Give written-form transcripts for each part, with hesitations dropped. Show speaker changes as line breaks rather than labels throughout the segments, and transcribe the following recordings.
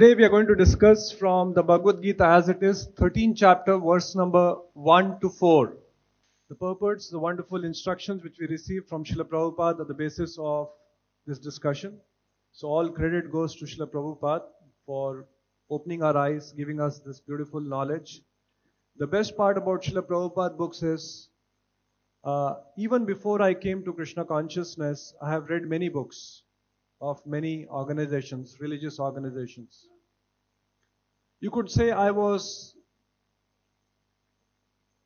Today we are going to discuss from the Bhagavad Gita as it is, 13th chapter, verse number 1 to 4. The purports, the wonderful instructions which we received from Srila Prabhupada are the basis of this discussion. So all credit goes to Srila Prabhupada for opening our eyes, giving us this beautiful knowledge. The best part about Srila Prabhupada books is, even before I came to Krishna consciousness, I have read many books of many organizations, religious organizations. You could say I was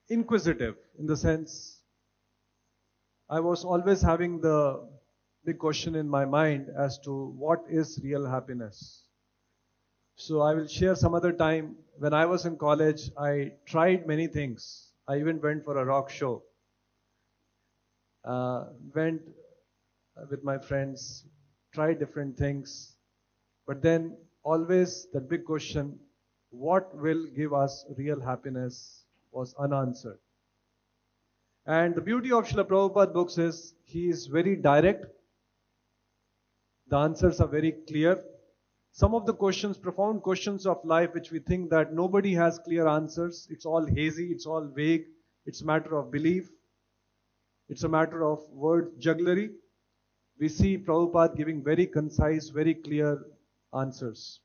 inquisitive in the sense I was always having the big question in my mind as to what is real happiness. So I will share some other time. When I was in college, I tried many things. I even went for a rock show. Went with my friends, tried different things. But then always that big question, what will give us real happiness, was unanswered. And the beauty of Srila Prabhupada books is, he is very direct. The answers are very clear. Some of the questions, profound questions of life which we think that nobody has clear answers, it's all hazy, it's all vague, it's a matter of belief, it's a matter of word jugglery. We see Prabhupada giving very concise, very clear answers.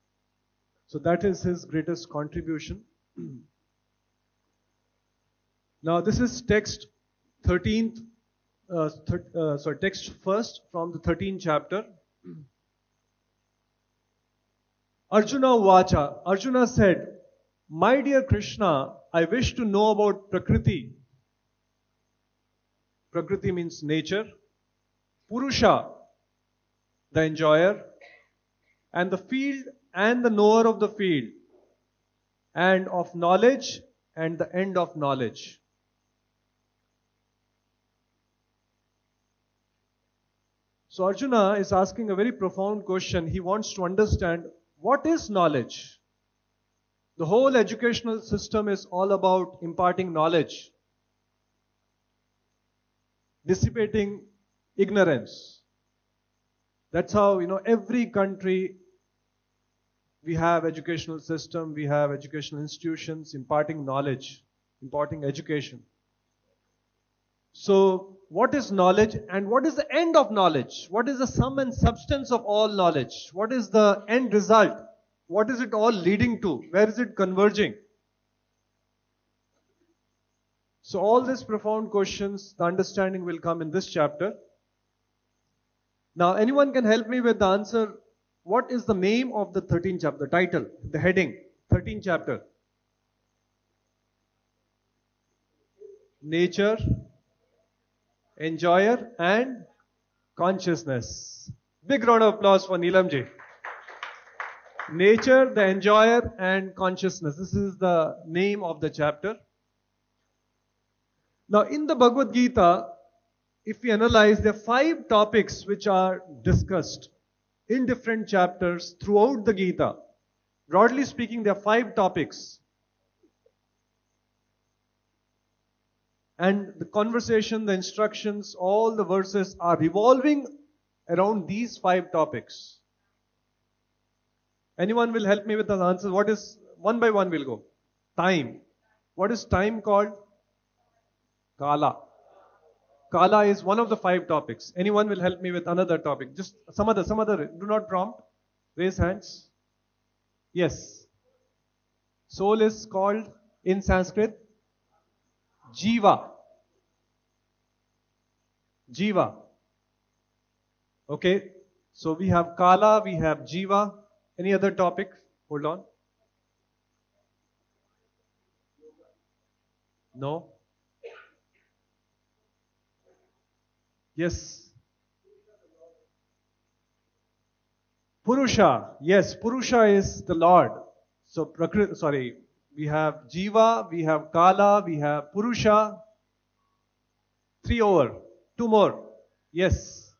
So that is his greatest contribution. Now this is text 13th, text first from the 13th chapter. Arjuna uvaca. Arjuna said, "My dear Krishna, I wish to know about prakrti." Prakrti means nature. Purusa, the enjoyer, and the field and the knower of the field, and of knowledge and the end of knowledge. So Arjuna is asking a very profound question. He wants to understand, what is knowledge? The whole educational system is all about imparting knowledge, dissipating ignorance. That's how, every country, we have educational system, we have educational institutions imparting knowledge, imparting education. So, what is knowledge and what is the end of knowledge? What is the sum and substance of all knowledge? What is the end result? What is it all leading to? Where is it converging? So all these profound questions, the understanding will come in this chapter. Now anyone can help me with the answer. What is the name of the 13th chapter? The title, the heading, 13th chapter. Nature, enjoyer and consciousness. Big round of applause for Neelamji. Nature, the enjoyer and consciousness. This is the name of the chapter. Now in the Bhagavad Gita, if we analyze, there are 5 topics which are discussed in different chapters throughout the Gita. Broadly speaking, there are 5 topics. And the conversation, the instructions, all the verses are revolving around these 5 topics. Anyone will help me with the answers? What is, one by one we'll go. Time. What is time called? Kala. Kala is one of the 5 topics. Anyone will help me with another topic? Just some other. Do not prompt. Raise hands. Yes. Soul is called in Sanskrit Jiva. Jiva. Okay. So we have Kala, we have Jiva. Any other topic? Hold on. No? Yes. Purusa. Yes, Purusa is the Lord. So, we have Jiva, we have Kala, we have Purusa. 3 over. 2 more. Yes.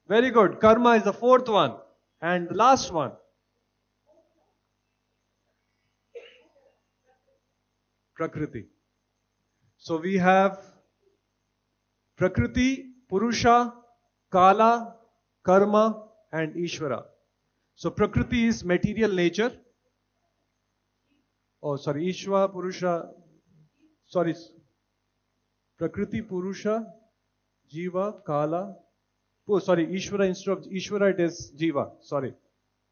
Very good. Karma is the 4th one. And the last one. Prakrti. So we have Prakrti, Purusa, Kala, Karma and Ishvara. So prakrti is material nature. Oh, sorry, Ishva, Purusha. Sorry, prakrti, Purusha, Jiva, Kala. Oh, sorry, Ishvara instead of Ishvara it is Jiva. Sorry,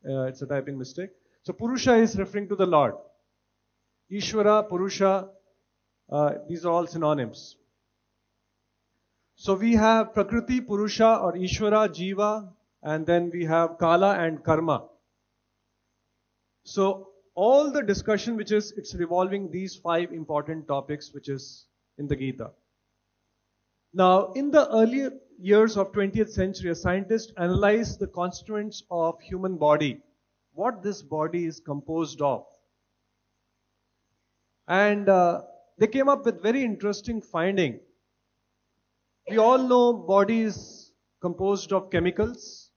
it's a typing mistake. So Purusha is referring to the Lord. Ishvara, Purusha, these are all synonyms. So we have prakrti, Purusha or Ishvara, Jiva, and then we have Kala and Karma. So all the discussion it's revolving these 5 important topics which is in the Gita. Now, in the earlier years of 20th century, a scientist analyzed the constituents of human body, what this body is composed of. And they came up with very interesting finding. We all know body is composed of chemicals.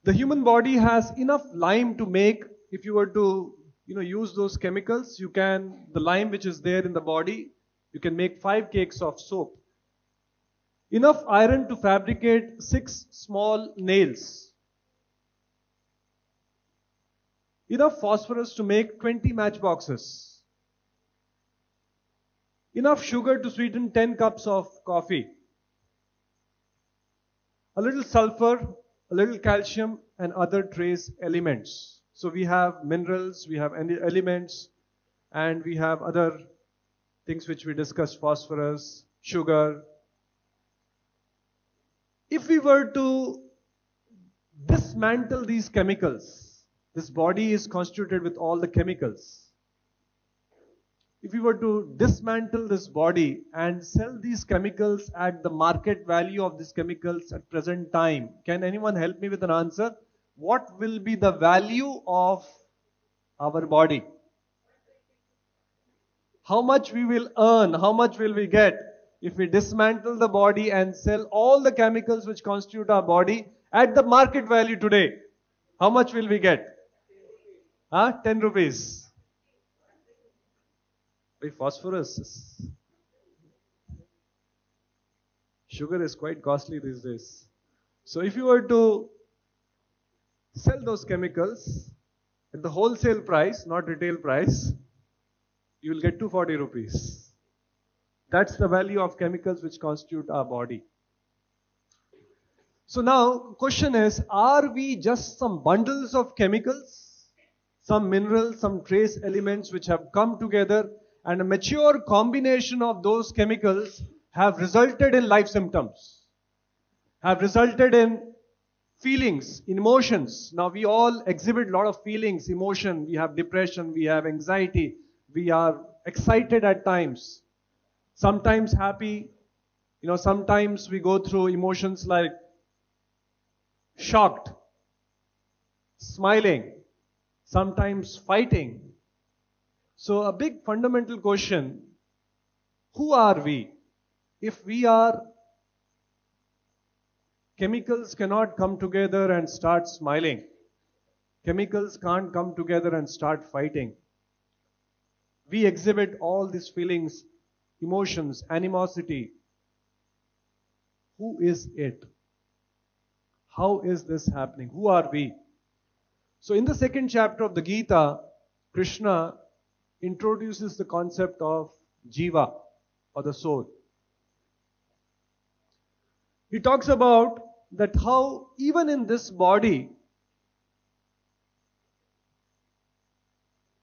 The human body has enough lime to make, if you were to use those chemicals, the lime which is there in the body, you can make 5 cakes of soap. Enough iron to fabricate 6 small nails. Enough phosphorus to make 20 matchboxes. Enough sugar to sweeten 10 cups of coffee. A little sulfur, a little calcium and other trace elements. So we have minerals, we have elements, and we have other things which we discussed, phosphorus, sugar. If we were to dismantle these chemicals, this body is constituted with all the chemicals. If we were to dismantle this body and sell these chemicals at the market value of these chemicals at present time, can anyone help me with an answer? What will be the value of our body? How much we will earn, how much will we get if we dismantle the body and sell all the chemicals which constitute our body at the market value today? How much will we get? 10 rupees. Phosphorus. Sugar is quite costly these days. So if you were to sell those chemicals at the wholesale price, not retail price, you will get 240 rupees. That's the value of chemicals which constitute our body. So now, question is, are we just some bundles of chemicals, some minerals, some trace elements which have come together, and a mature combination of those chemicals have resulted in life symptoms, have resulted in feelings, emotions. Now we all exhibit a lot of feelings, emotion. We have depression, we have anxiety, we are excited at times, sometimes happy. Sometimes we go through emotions like shocked, smiling, sometimes fighting. So a big fundamental question, who are we? If we are, chemicals cannot come together and start smiling. Chemicals can't come together and start fighting. We exhibit all these feelings, emotions, animosity. Who is it? How is this happening? Who are we? So in the 2nd chapter of the Gita, Krishna introduces the concept of jiva, or the soul. He talks about that how even in this body,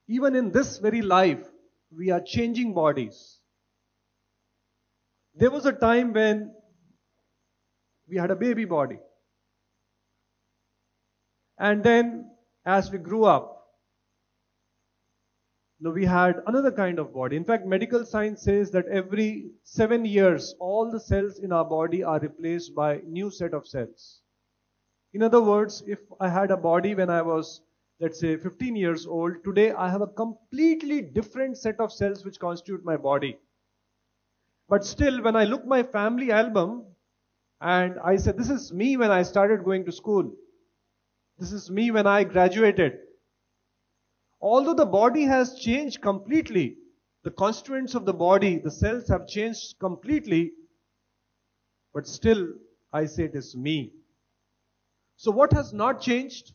even in this very life, we are changing bodies. There was a time when we had a baby body. And then as we grew up, we had another kind of body. In fact, medical science says that every 7 years, all the cells in our body are replaced by new set of cells. In other words, if I had a body when I was, let's say, 15 years old, today I have a completely different set of cells which constitute my body. But still, when I look my family album and I said, this is me when I started going to school. This is me when I graduated. Although the body has changed completely, the constituents of the body, the cells have changed completely, but still I say it is me. So what has not changed?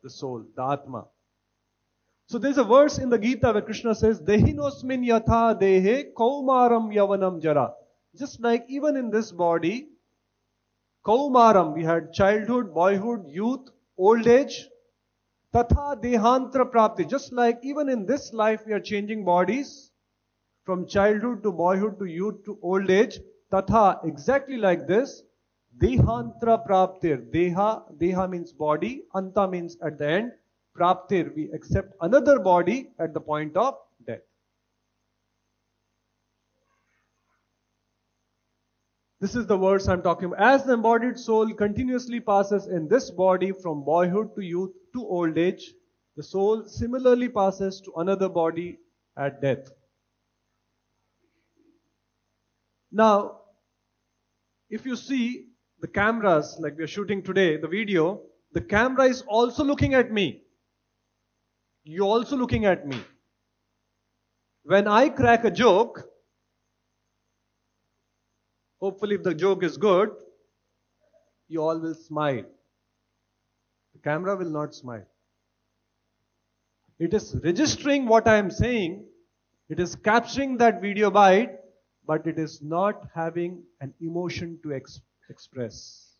The soul, the Atma. So there's a verse in the Gita where Krishna says, Dehinosmin yatha dehe kaumaram yavanam jara. Just like even in this body, kaumaram, we had childhood, boyhood, youth, old age. Tatha dehantra prapti. Just like even in this life we are changing bodies from childhood to boyhood to youth to old age. Tatha, exactly like this. Dehantra praptir. Deha means body. Anta means at the end. Praptir, we accept another body at the point of death. This is the verse I'm talking about. As the embodied soul continuously passes in this body from boyhood to youth to old age, the soul similarly passes to another body at death. Now, if you see the cameras, like we are shooting today, the video, the camera is also looking at me. You're also looking at me. When I crack a joke, hopefully if the joke is good, you all will smile. The camera will not smile. It is registering what I am saying. It is capturing that video bite, but it is not having an emotion to express.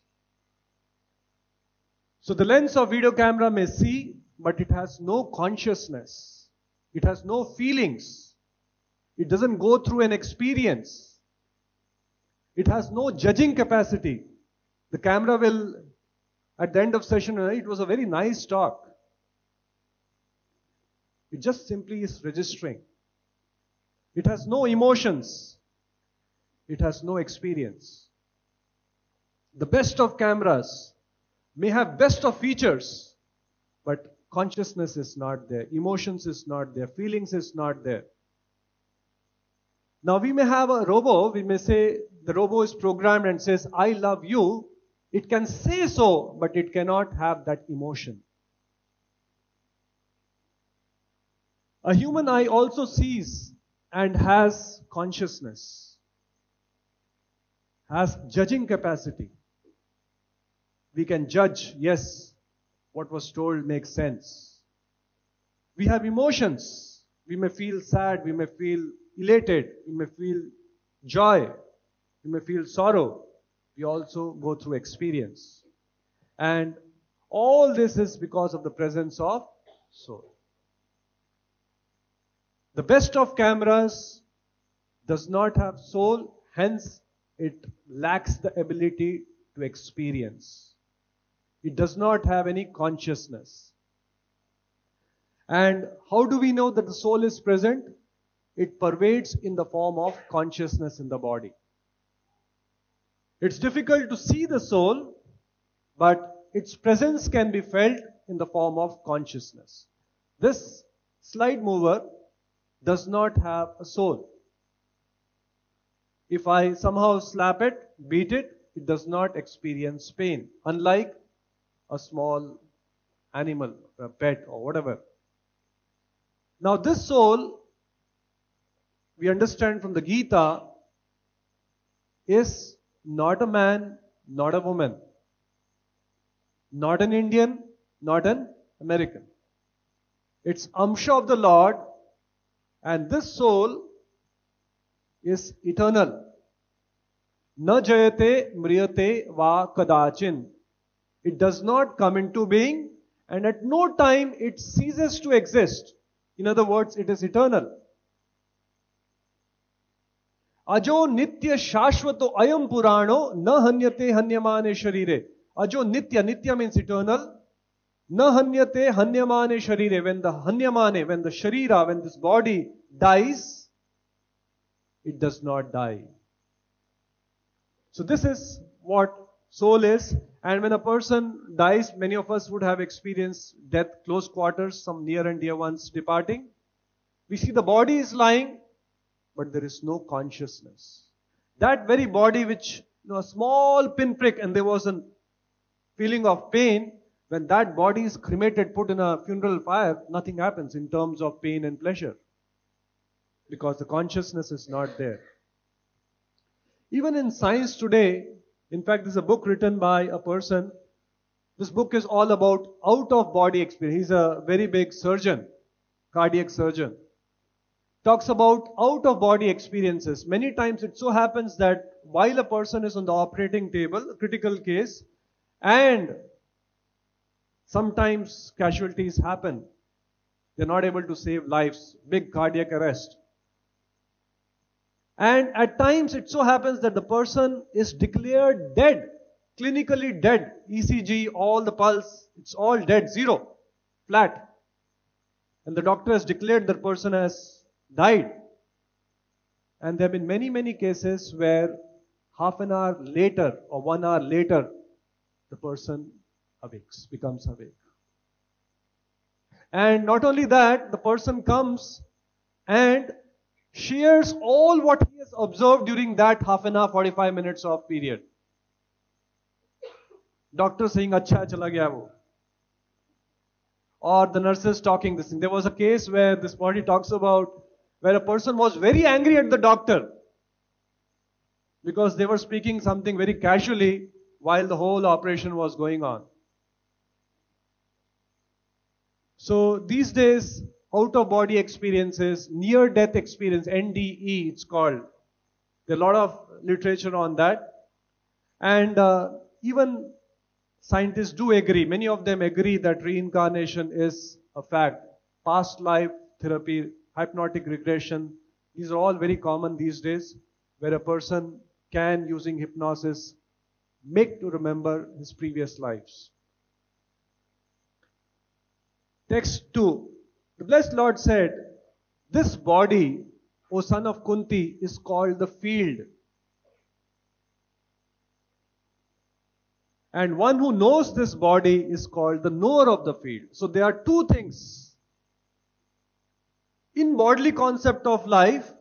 So the lens of video camera may see, but it has no consciousness. It has no feelings. It doesn't go through an experience. It has no judging capacity. The camera will, at the end of session, it was a very nice talk. It just simply is registering. It has no emotions. It has no experience. The best of cameras may have best of features, but consciousness is not there. Emotions is not there. Feelings is not there. Now we may have a robo, we may say the robo is programmed and says, I love you. It can say so, but it cannot have that emotion. A human eye also sees and has consciousness, has judging capacity. We can judge, yes, what was told makes sense. We have emotions. We may feel sad, we may feel elated, we may feel joy, we may feel sorrow. We also go through experience. And all this is because of the presence of soul. The best of cameras does not have soul, hence it lacks the ability to experience. It does not have any consciousness. And how do we know that the soul is present? It pervades in the form of consciousness in the body. It's difficult to see the soul, but its presence can be felt in the form of consciousness. This slide mover does not have a soul. If I somehow slap it, beat it, it does not experience pain, unlike a small animal, a pet or whatever. Now this soul, we understand from the Gita, is not a man, not a woman, not an Indian, not an American. It's Amsha of the Lord, and this soul is eternal. Na jayate mriyate va kadachin. It does not come into being, and at no time it ceases to exist. In other words, it is eternal. Ajo nitya shashvato ayam purano na hanyate hanyamane sharire. Ajo nitya, nitya means eternal. Na hanyate hanyamane sharire. When the hanyamane, when the sharira, when this body dies, it does not die. So this is what soul is. And when a person dies, many of us would have experienced death, close quarters, some near and dear ones departing. We see the body is lying, but there is no consciousness. That very body which, a small pinprick and there was a feeling of pain, when that body is cremated, put in a funeral fire, nothing happens in terms of pain and pleasure. Because the consciousness is not there. Even in science today, in fact, there's a book written by a person This book is all about out-of-body experience. He's a very big surgeon, cardiac surgeon. Talks about out-of-body experiences. Many times it so happens that while a person is on the operating table, a critical case, and sometimes casualties happen. They're not able to save lives. Big cardiac arrest. And at times it so happens that the person is declared dead, clinically dead. ECG, all the pulse, it's all dead, zero, flat. And the doctor has declared that person has died. And there have been many, many cases where half an hour later or 1 hour later, the person awakes, becomes awake. And not only that, the person comes and shares all what he has observed during that half an hour, 45 minutes of period. Doctor saying, "Acha chala gaya wo." Or the nurses talking this thing. There was a case where this body talks about where a person was very angry at the doctor because they were speaking something very casually while the whole operation was going on. So these days, out-of-body experiences, near-death experience, NDE it's called. There are a lot of literature on that. And even scientists do agree, many of them agree that reincarnation is a fact. Past life therapy, hypnotic regression, these are all very common these days, where a person can, using hypnosis, make to remember his previous lives. Text 2. The Blessed Lord said, "This body, O son of Kunti, is called the field. And one who knows this body is called the knower of the field." So there are two things. In bodily concept of life,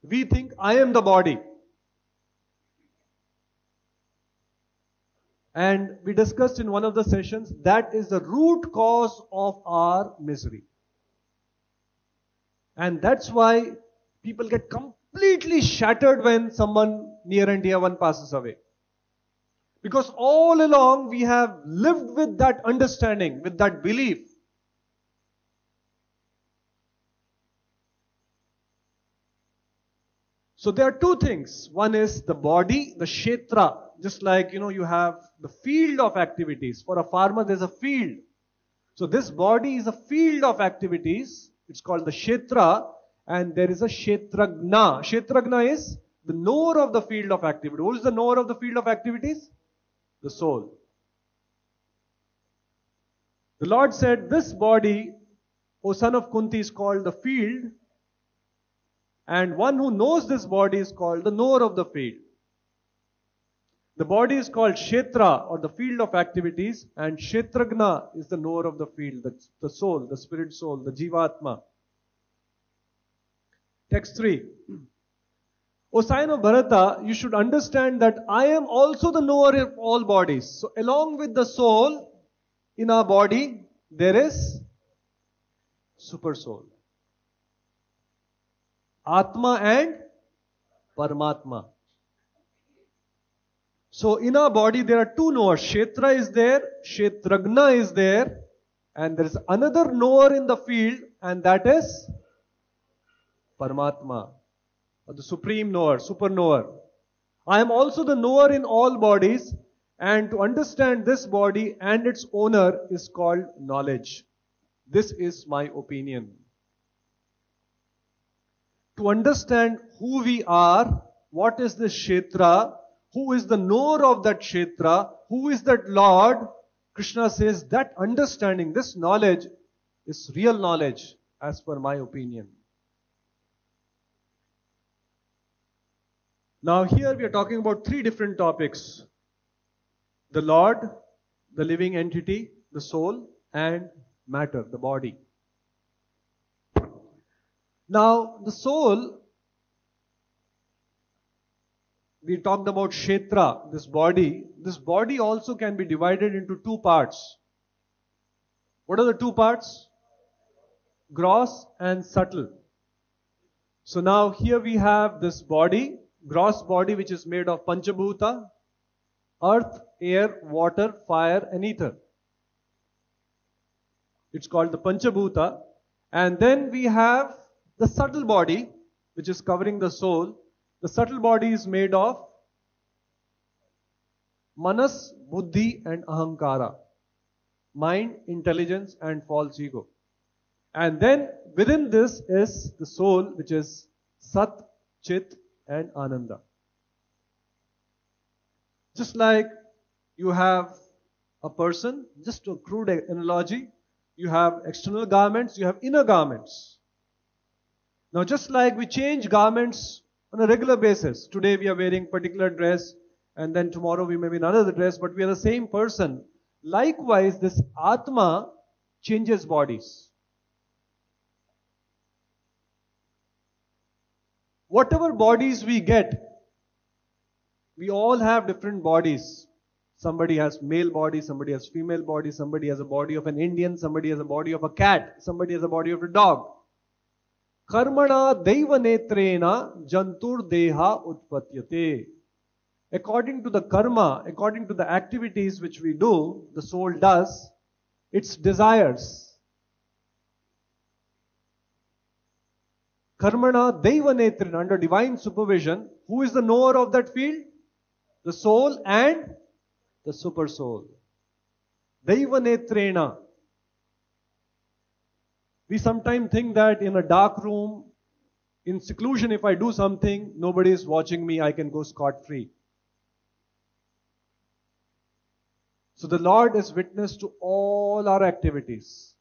we think I am the body. And we discussed in one of the sessions, that is the root cause of our misery. And that's why people get completely shattered when someone near and dear one passes away. Because all along we have lived with that understanding, with that belief. So there are two things. One is the body, the kshetra. Just like, you have the field of activities. For a farmer, there's a field. So this body is a field of activities. It's called the kshetra. And there is a ksetra-jna. Ksetra-jna is the knower of the field of activity. Who is the knower of the field of activities? The soul. The Lord said, "This body, O son of Kunti, is called the field. And one who knows this body is called the knower of the field." The body is called kshetra, or the field of activities, and ksetra-jna is the knower of the field, the soul, the spirit soul, the jivatma. Text 3. "O sign of Bharata, you should understand that I am also the knower of all bodies." So along with the soul, in our body, there is super soul. Atma and Paramatma. So in our body there are two knowers. Kshetra is there, ksetra-jna is there, and there is another knower in the field, and that is Paramatma, or the supreme knower, super knower. I am also the knower in all bodies, and to understand this body and its owner is called knowledge. This is my opinion. To understand who we are, what is this kshetra, who is the knower of that kshetra, who is that Lord, Krishna says that understanding, this knowledge is real knowledge as per my opinion. Now here we are talking about three different topics. The Lord, the living entity, the soul, and matter, the body. Now the soul, we talked about kshetra, this body. This body also can be divided into two parts. What are the two parts? Gross and subtle. So now here we have this body, gross body, which is made of panchabhuta, earth, air, water, fire and ether. It's called the Panchabhuta. And then we have the subtle body, which is covering the soul. The subtle body is made of manas, buddhi and ahankara. Mind, intelligence and false ego. And then within this is the soul, which is Sat, Chit and Ananda. Just like you have a person, just a crude analogy, you have external garments, you have inner garments. Now just like we change garments on a regular basis, today we are wearing particular dress and then tomorrow we may be in another dress, but we are the same person. Likewise, this Atma changes bodies. Whatever bodies we get, we all have different bodies. Somebody has male body, somebody has female body, somebody has a body of an Indian, somebody has a body of a cat, somebody has a body of a dog. Karmana daiva netrena jantur deha utpatyate. According to the karma, according to the activities which we do, the soul does, its desires. Karmana daiva netrena, under divine supervision, who is the knower of that field? The soul and the super soul. Daiva netrena. We sometimes think that in a dark room, in seclusion, if I do something, nobody is watching me, I can go scot-free. So the Lord is witness to all our activities.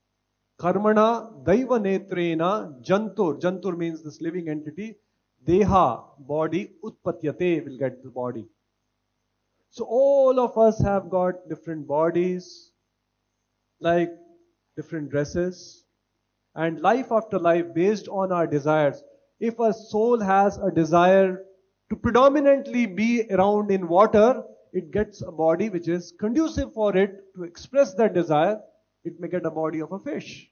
Karmana daiva netrena jantur. Jantur means this living entity. Deha, body, utpatyate, will get the body. So all of us have got different bodies, like different dresses, and life after life based on our desires. If a soul has a desire to predominantly be around in water, it gets a body which is conducive for it to express that desire. It may get a body of a fish.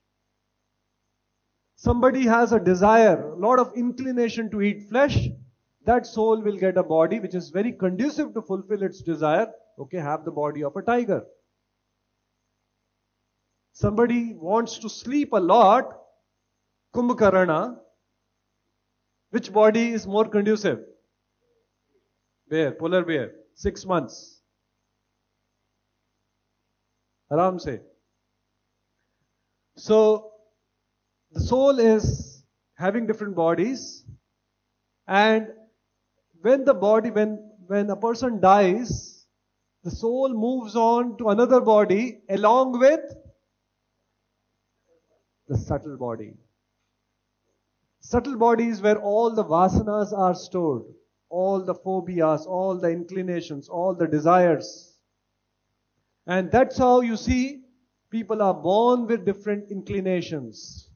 Somebody has a desire, a lot of inclination to eat flesh, that soul will get a body which is very conducive to fulfill its desire. Okay, have the body of a tiger. Somebody wants to sleep a lot, Kumbhakarna. Which body is more conducive? Bear, polar bear. 6 months. Aram se. So, the soul is having different bodies, and when a person dies, the soul moves on to another body along with the subtle body. Subtle body is where all the vasanas are stored, all the phobias, all the inclinations, all the desires. And that's how you see people are born with different inclinations,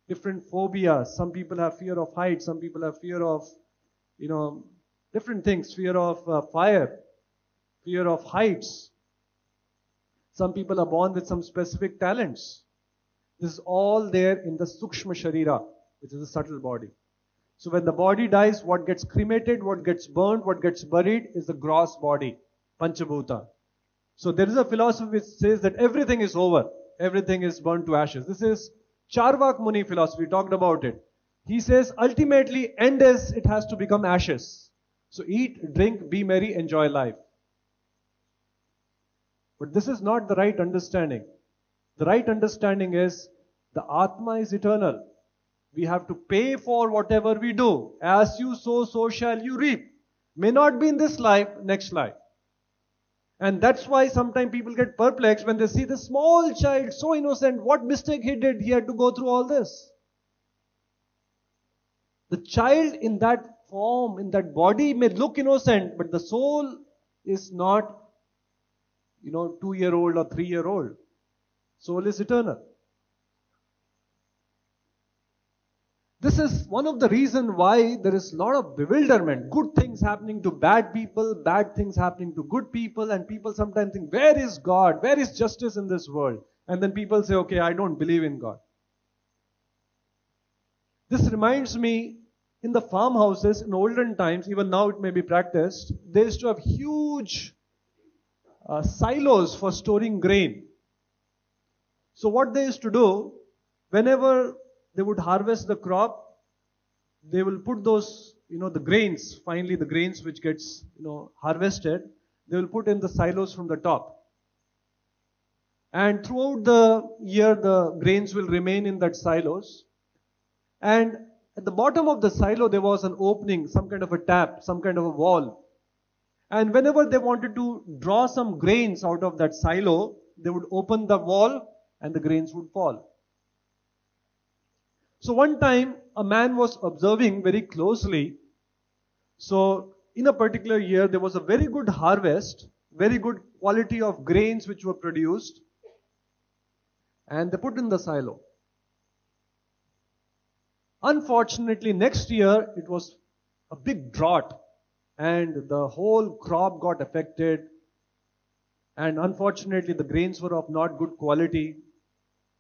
different phobias. Some people have fear of heights, some people have fear of, different things, fear of fire, fear of heights. Some people are born with some specific talents. This is all there in the sukshma sharira, which is the subtle body. So when the body dies, what gets cremated, what gets burned, what gets buried is the gross body, panchabhuta. So there is a philosophy which says that everything is over, everything is burned to ashes. This is Charvak Muni philosophy, we talked about it. He says ultimately end is it has to become ashes. So eat, drink, be merry, enjoy life. But this is not the right understanding. The right understanding is the Atma is eternal. We have to pay for whatever we do. As you sow, so shall you reap. May not be in this life, next life. And that's why sometimes people get perplexed when they see the small child, so innocent. What mistake he did? He had to go through all this. The child in that form, in that body may look innocent, but the soul is not, 2-year-old or 3-year-old. Soul is eternal. This is one of the reasons why there is a lot of bewilderment. Good things happening to bad people, bad things happening to good people, and people sometimes think, where is God? Where is justice in this world? And then people say, okay, I don't believe in God. This reminds me In the farmhouses, in olden times, even now it may be practiced, they used to have huge silos for storing grain. So what they used to do, whenever they would harvest the crop, they will put those, the grains, finally the grains which gets, harvested, they will put in the silos from the top. And throughout the year, the grains will remain in that silos. And at the bottom of the silo, there was an opening, some kind of a tap, some kind of a wall. And whenever they wanted to draw some grains out of that silo, they would open the wall and the grains would fall. So one time, a man was observing very closely. So in a particular year, there was a very good harvest, very good quality of grains which were produced, and they put in the silo. Unfortunately, next year, it was a big drought, and the whole crop got affected, and unfortunately, the grains were of not good quality.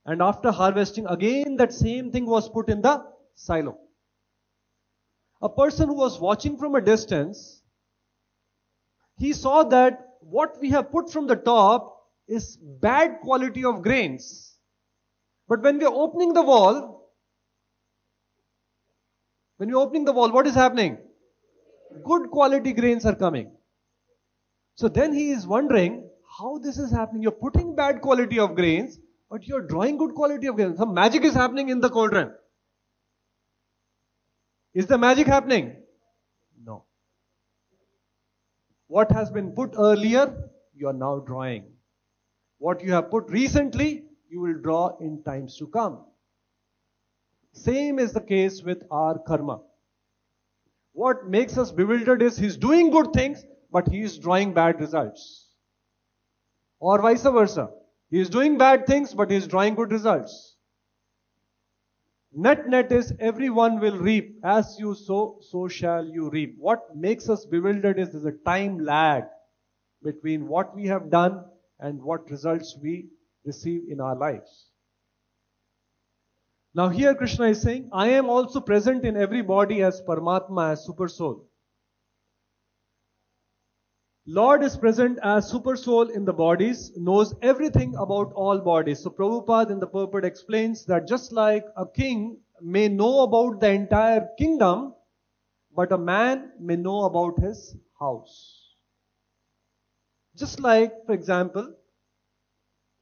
And after harvesting, again that same thing was put in the silo. A person who was watching from a distance, he saw that what we have put from the top is bad quality of grains. But when we are opening the wall, what is happening? Good quality grains are coming. So then he is wondering how this is happening. You're putting bad quality of grains, but you're drawing good quality of grains. Some magic is happening in the cauldron. Is the magic happening? No. What has been put earlier, you are now drawing. What you have put recently, you will draw in times to come. Same is the case with our karma. What makes us bewildered is he's doing good things, but he is drawing bad results. Or vice versa. He is doing bad things, but he is drawing good results. Net is everyone will reap. As you sow, so shall you reap. What makes us bewildered is there's a time lag between what we have done and what results we receive in our lives. Now here Krishna is saying, I am also present in every body as Paramatma, as Super Soul. Lord is present as Super Soul in the bodies, knows everything about all bodies. So Prabhupada in the purport explains that just like a king may know about the entire kingdom, but a man may know about his house. Just like, for example,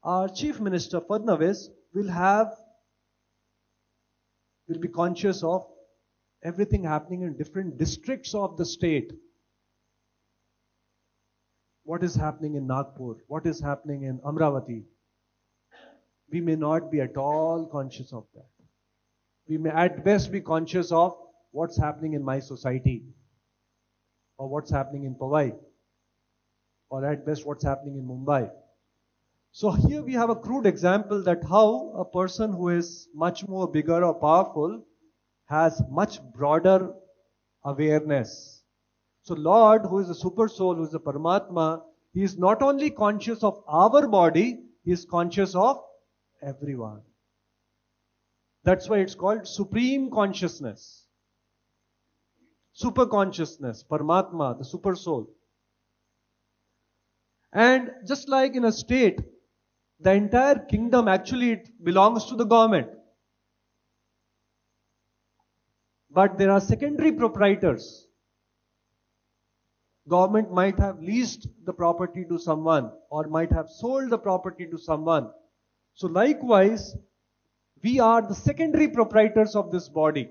our Chief Minister Fadnavis will be conscious of everything happening in different districts of the state. What is happening in Nagpur? What is happening in Amravati? We may not be at all conscious of that. We may at best be conscious of what's happening in my society, or what's happening in Powai, or at best what's happening in Mumbai. So here we have a crude example that how a person who is much more bigger or powerful has much broader awareness. So Lord, who is a Super Soul, who is a Paramatma, He is not only conscious of our body, He is conscious of everyone. That's why it's called Supreme Consciousness. Super Consciousness, Paramatma, the Super Soul. And just like in a state, the entire kingdom actually it belongs to the government. But there are secondary proprietors. Government might have leased the property to someone or might have sold the property to someone. So likewise, we are the secondary proprietors of this body.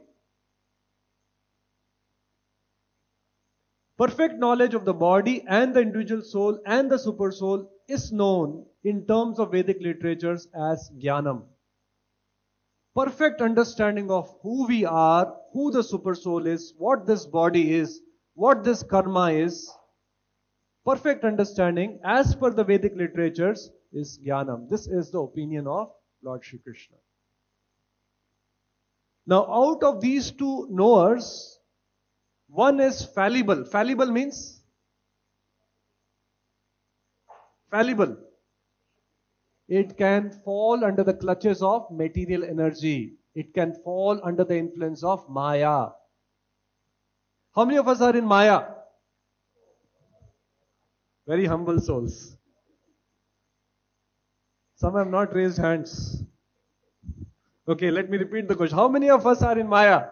Perfect knowledge of the body and the individual soul and the super soul is known in terms of Vedic literatures as jnanam. Perfect understanding of who we are, who the super soul is, what this body is, what this karma is. Perfect understanding as per the Vedic literatures is jnanam. This is the opinion of Lord Shri Krishna. Now out of these two knowers, one is fallible. Fallible means? Fallible. It can fall under the clutches of material energy. It can fall under the influence of Maya. How many of us are in Maya? Very humble souls. Some have not raised hands. Okay, let me repeat the question. How many of us are in Maya?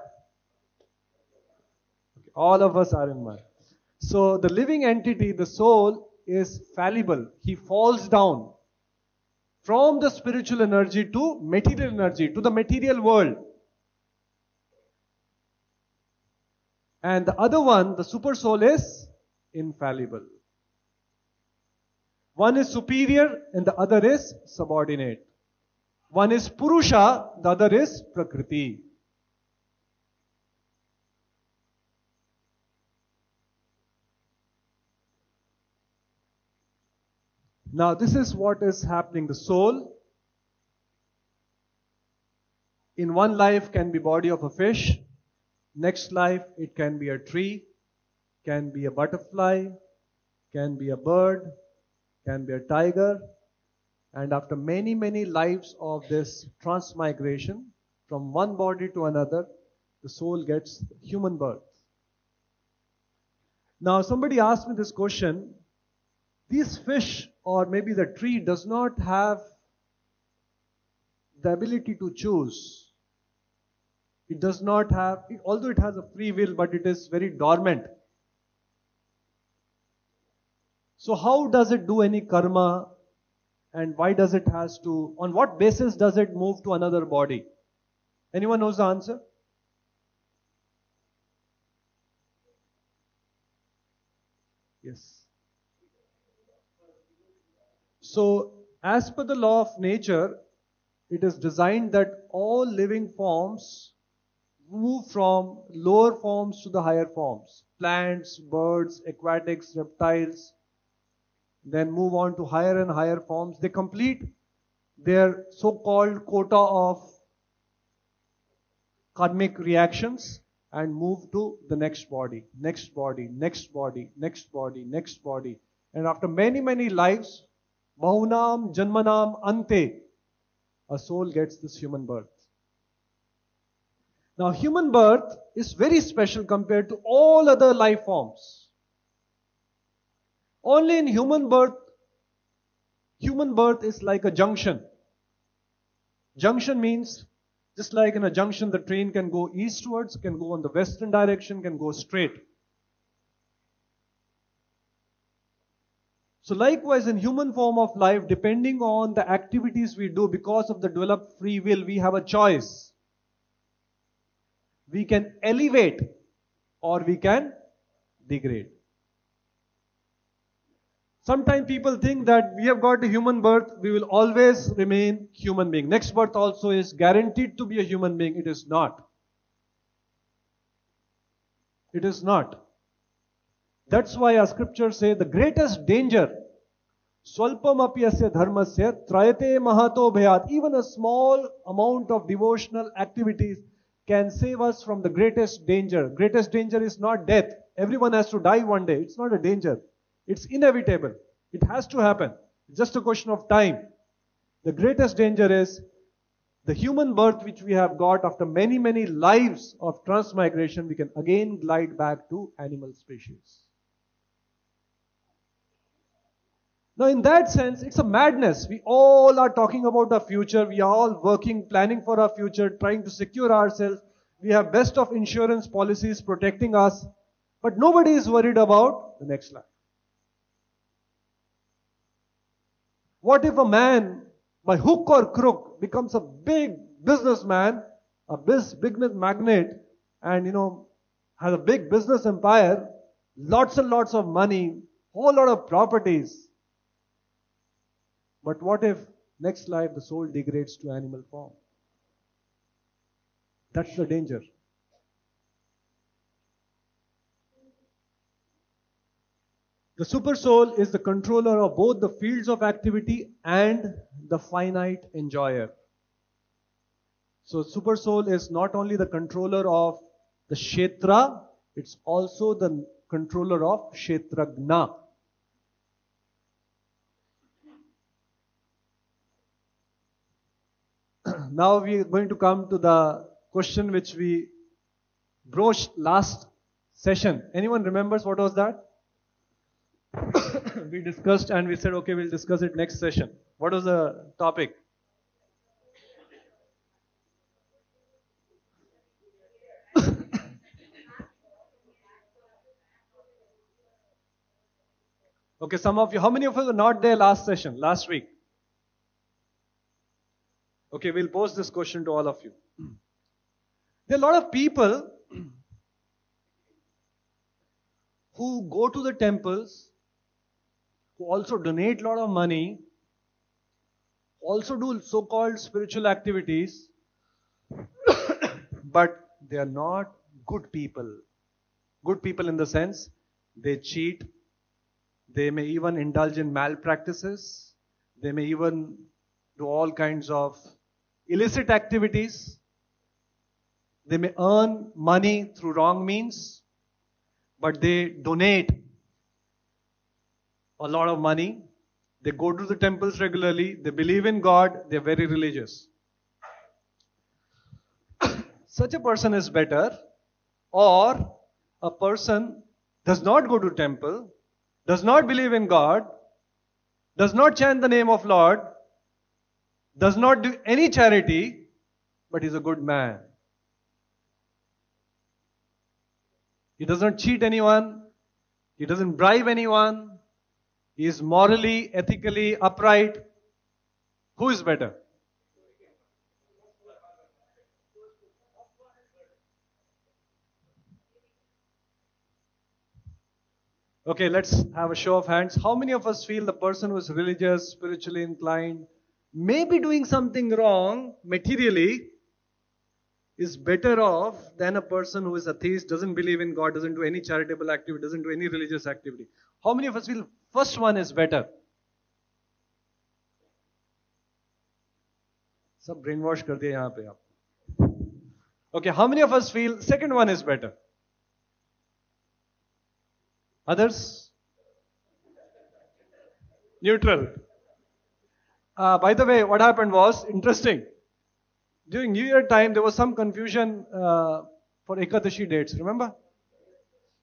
Okay, all of us are in Maya. So the living entity, the soul, is fallible. He falls down from the spiritual energy to material energy, to the material world. And the other one, the super soul, is infallible. One is superior and the other is subordinate. One is Purusa, the other is prakrti. Now this is what is happening. The soul in one life can be body of a fish. Next life it can be a tree, can be a butterfly, can be a bird, can be a tiger. And after many, many lives of this transmigration from one body to another, the soul gets human birth. Now somebody asked me this question. This fish or maybe the tree does not have the ability to choose. It does not have, although it has a free will, but it is very dormant. So how does it do any karma? And why does it has to, on what basis does it move to another body? Anyone knows the answer? Yes. So, as per the law of nature, it is designed that all living forms move from lower forms to the higher forms. Plants, birds, aquatics, reptiles, then move on to higher and higher forms. They complete their so-called quota of karmic reactions and move to the next body, next body, next body, next body, next body. And after many, many lives, bahunam janmanam ante, a soul gets this human birth. Now, human birth is very special compared to all other life forms. Only in human birth is like a junction. Junction means, just like in a junction, the train can go eastwards, can go in the western direction, can go straight. So likewise, in human form of life, depending on the activities we do, because of the developed free will, we have a choice. We can elevate or we can degrade. Sometimes people think that we have got a human birth, we will always remain human being. Next birth also is guaranteed to be a human being. It is not. It is not. That's why our scriptures say the greatest danger, swalpam api asya dharmasya trayate mahato bhayat. Even a small amount of devotional activities can save us from the greatest danger. Greatest danger is not death. Everyone has to die one day. It's not a danger. It's inevitable. It has to happen. It's just a question of time. The greatest danger is the human birth which we have got after many, many lives of transmigration. We can again glide back to animal species. Now in that sense, it's a madness. We all are talking about our future. We are all working, planning for our future, trying to secure ourselves. We have best of insurance policies protecting us. But nobody is worried about the next life. What if a man, by hook or crook, becomes a big businessman, a business magnate, and has a big business empire, lots and lots of money, whole lot of properties. But what if next life the soul degrades to animal form? That's the danger. The super soul is the controller of both the fields of activity and the finite enjoyer. So super soul is not only the controller of the kshetra, it's also the controller of ksetra-jna. Now we are going to come to the question which we broached last session. Anyone remembers what was that? We discussed and we said, okay, we'll discuss it next session. What was the topic? Okay, some of you, how many of us were not there last session, last week? Okay, we'll pose this question to all of you. There are a lot of people who go to the temples, who also donate a lot of money, also do so-called spiritual activities, but they are not good people. Good people in the sense, they cheat, they may even indulge in malpractices, they may even do all kinds of illicit activities, they may earn money through wrong means, but they donate a lot of money, they go to the temples regularly, they believe in God, they are very religious. Such a person is better, or a person does not go to temple, does not believe in God, does not chant the name of Lord, does not do any charity, but is a good man. He doesn't cheat anyone, he doesn't bribe anyone, he is morally, ethically upright. Who is better? Okay, let's have a show of hands. How many of us feel the person who is religious, spiritually inclined, may be doing something wrong materially, is better off than a person who is atheist, doesn't believe in God, doesn't do any charitable activity, doesn't do any religious activity? How many of us feel first one is better? सब brainwash कर दिया यहाँ पे आप. Okay, how many of us feel second one is better? Others? Neutral. By the way, what happened was interesting. During New Year time, there was some confusion for Ekadashi dates, remember?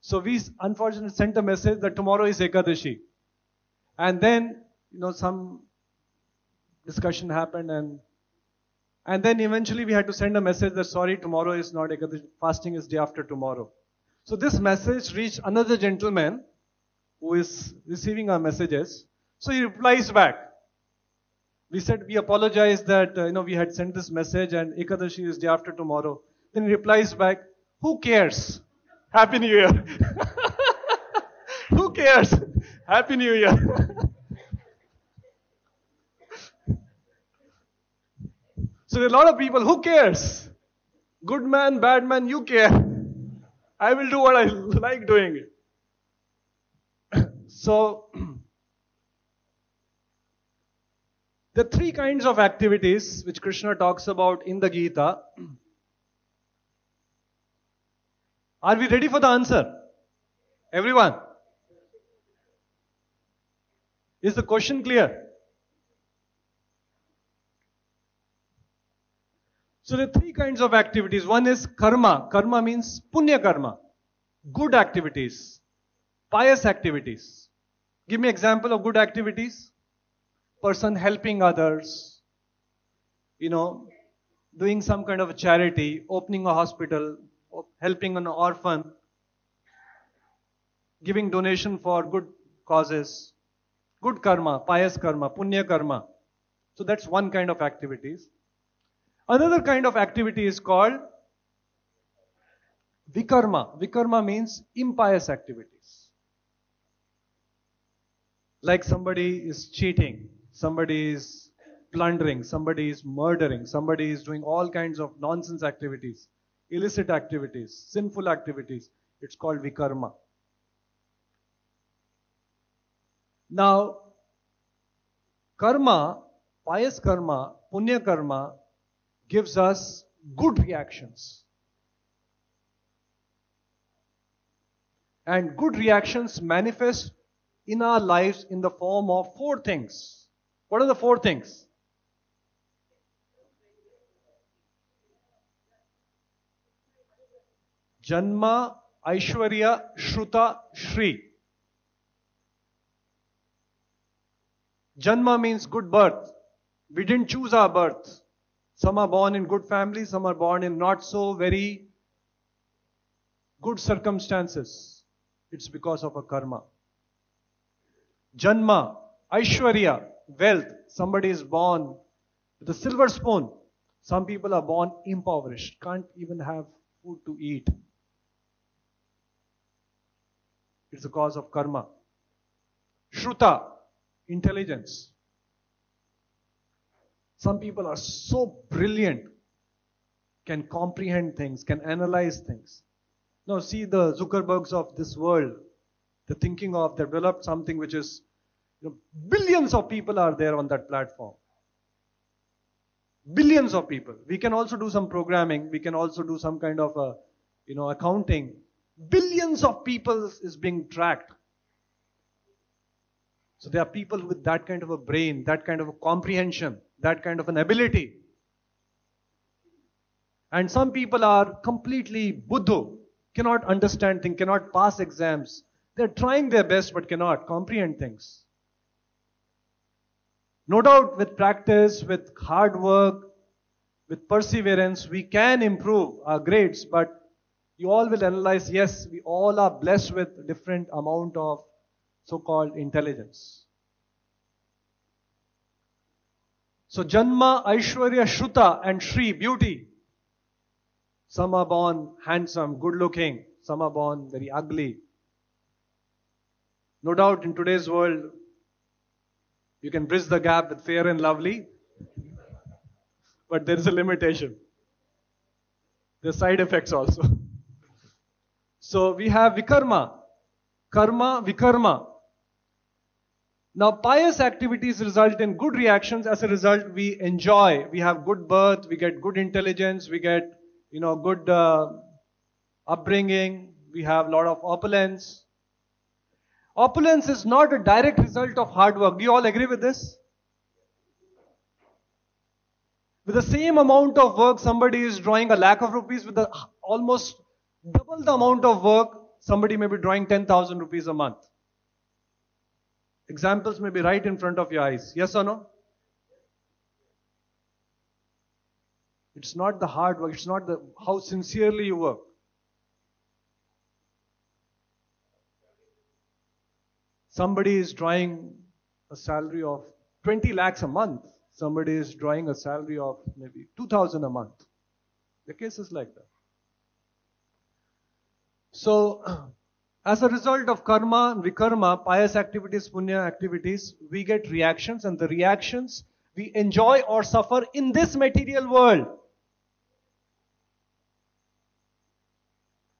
So we unfortunately sent a message that tomorrow is Ekadashi. And then, some discussion happened and then eventually we had to send a message that sorry, tomorrow is not Ekadashi, fasting is day after tomorrow. So this message reached another gentleman who is receiving our messages. So he replies back. We said we apologize that we had sent this message and Ekadashi is day after tomorrow. Then he replies back, who cares? Happy New Year. Who cares? Happy New Year. So there are a lot of people, who cares? Good man, bad man, you care. I will do what I like doing. So, the three kinds of activities which Krishna talks about in the Gita. Are we ready for the answer? Everyone? Is the question clear? So there are three kinds of activities. One is karma. Karma means punya karma. Good activities. Pious activities. Give me example of good activities. Person helping others. Doing some kind of a charity. Opening a hospital. Helping an orphan. Giving donation for good causes. Good karma. Pious karma. Punya karma. So that's one kind of activities. Another kind of activity is called vikarma. Vikarma means impious activities. Like somebody is cheating, somebody is plundering, somebody is murdering, somebody is doing all kinds of nonsense activities, illicit activities, sinful activities. It's called vikarma. Now, karma, pious karma, punya karma, gives us good reactions. And good reactions manifest in our lives in the form of four things. What are the four things? Janma, Aishwarya, Shruta, Shri. Janma means good birth. We didn't choose our birth. Some are born in good families, some are born in not so very good circumstances. It's because of a karma. Janma, Aishwarya, wealth. Somebody is born with a silver spoon. Some people are born impoverished, can't even have food to eat. It's the cause of karma. Shruta, intelligence. Some people are so brilliant, can comprehend things, can analyze things. Now see the Zuckerbergs of this world. They're thinking of, they developed something which is, billions of people are there on that platform. Billions of people. We can also do some programming. We can also do some kind of accounting. Billions of people is being tracked. So there are people with that kind of a brain, that kind of a comprehension, that kind of an ability. And some people are completely buddhu, cannot understand things, cannot pass exams. They're trying their best but cannot comprehend things. No doubt with practice, with hard work, with perseverance, we can improve our grades, but you all will analyze, yes, we all are blessed with different amount of so-called intelligence. So Janma, Aishwarya, Shruta and Shri, beauty. Some are born handsome, good looking. Some are born very ugly. No doubt in today's world, you can bridge the gap with fair and lovely. But there is a limitation. There are side effects also. So we have vikarma. Karma, vikarma. Now pious activities result in good reactions. As a result, we enjoy. We have good birth, we get good intelligence, we get good upbringing, we have a lot of opulence. Opulence is not a direct result of hard work. Do you all agree with this? With the same amount of work, somebody is drawing 1,00,000 rupees. With almost double the amount of work, somebody may be drawing 10,000 rupees a month. Examples may be right in front of your eyes. Yes or no? It's not the hard work. It's not how sincerely you work. Somebody is drawing a salary of 20 lakhs a month. Somebody is drawing a salary of maybe 2,000 a month. The case is like that. So, as a result of karma and vikarma, pious activities, punya activities, we get reactions, and the reactions we enjoy or suffer in this material world.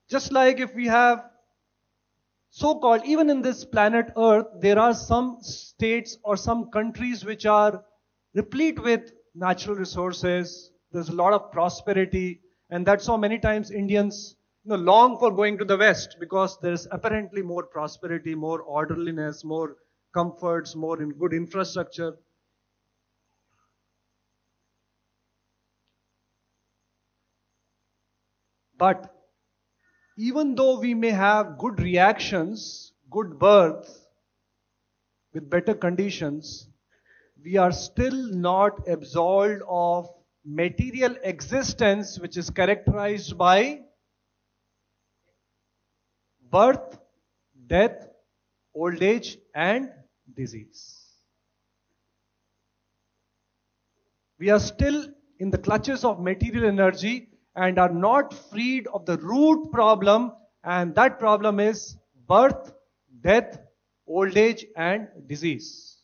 Just like if we have so-called, even in this planet Earth, there are some states or some countries which are replete with natural resources. There's a lot of prosperity, and that's how many times Indians long for going to the West, because there's apparently more prosperity, more orderliness, more comforts, more good infrastructure. But even though we may have good reactions, good birth, with better conditions, we are still not absolved of material existence, which is characterized by birth, death, old age and disease. We are still in the clutches of material energy and are not freed of the root problem, and that problem is birth, death, old age and disease.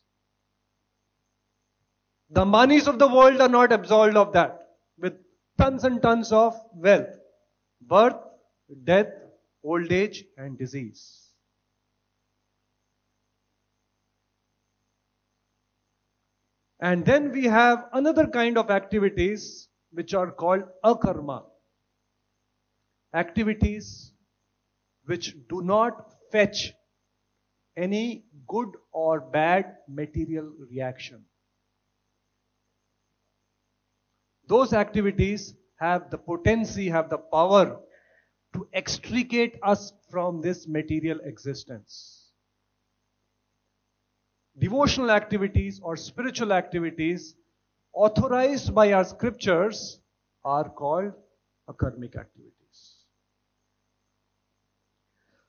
The Ambanis of the world are not absolved of that, with tons and tons of wealth. Birth, death, old age and disease. And then we have another kind of activities which are called akarma. Activities which do not fetch any good or bad material reaction. Those activities have the potency, have the power to extricate us from this material existence. Devotional activities or spiritual activities authorized by our scriptures are called akarmic activities.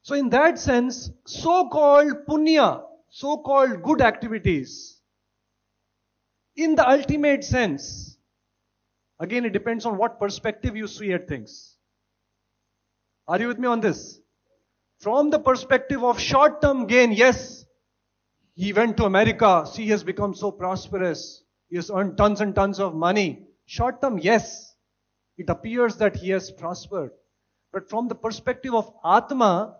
So in that sense, so-called punya, so-called good activities, in the ultimate sense, again it depends on what perspective you see at things. Are you with me on this? From the perspective of short-term gain, yes, he went to America, see, he has become so prosperous, he has earned tons and tons of money. Short-term, yes, it appears that he has prospered. But from the perspective of Atma,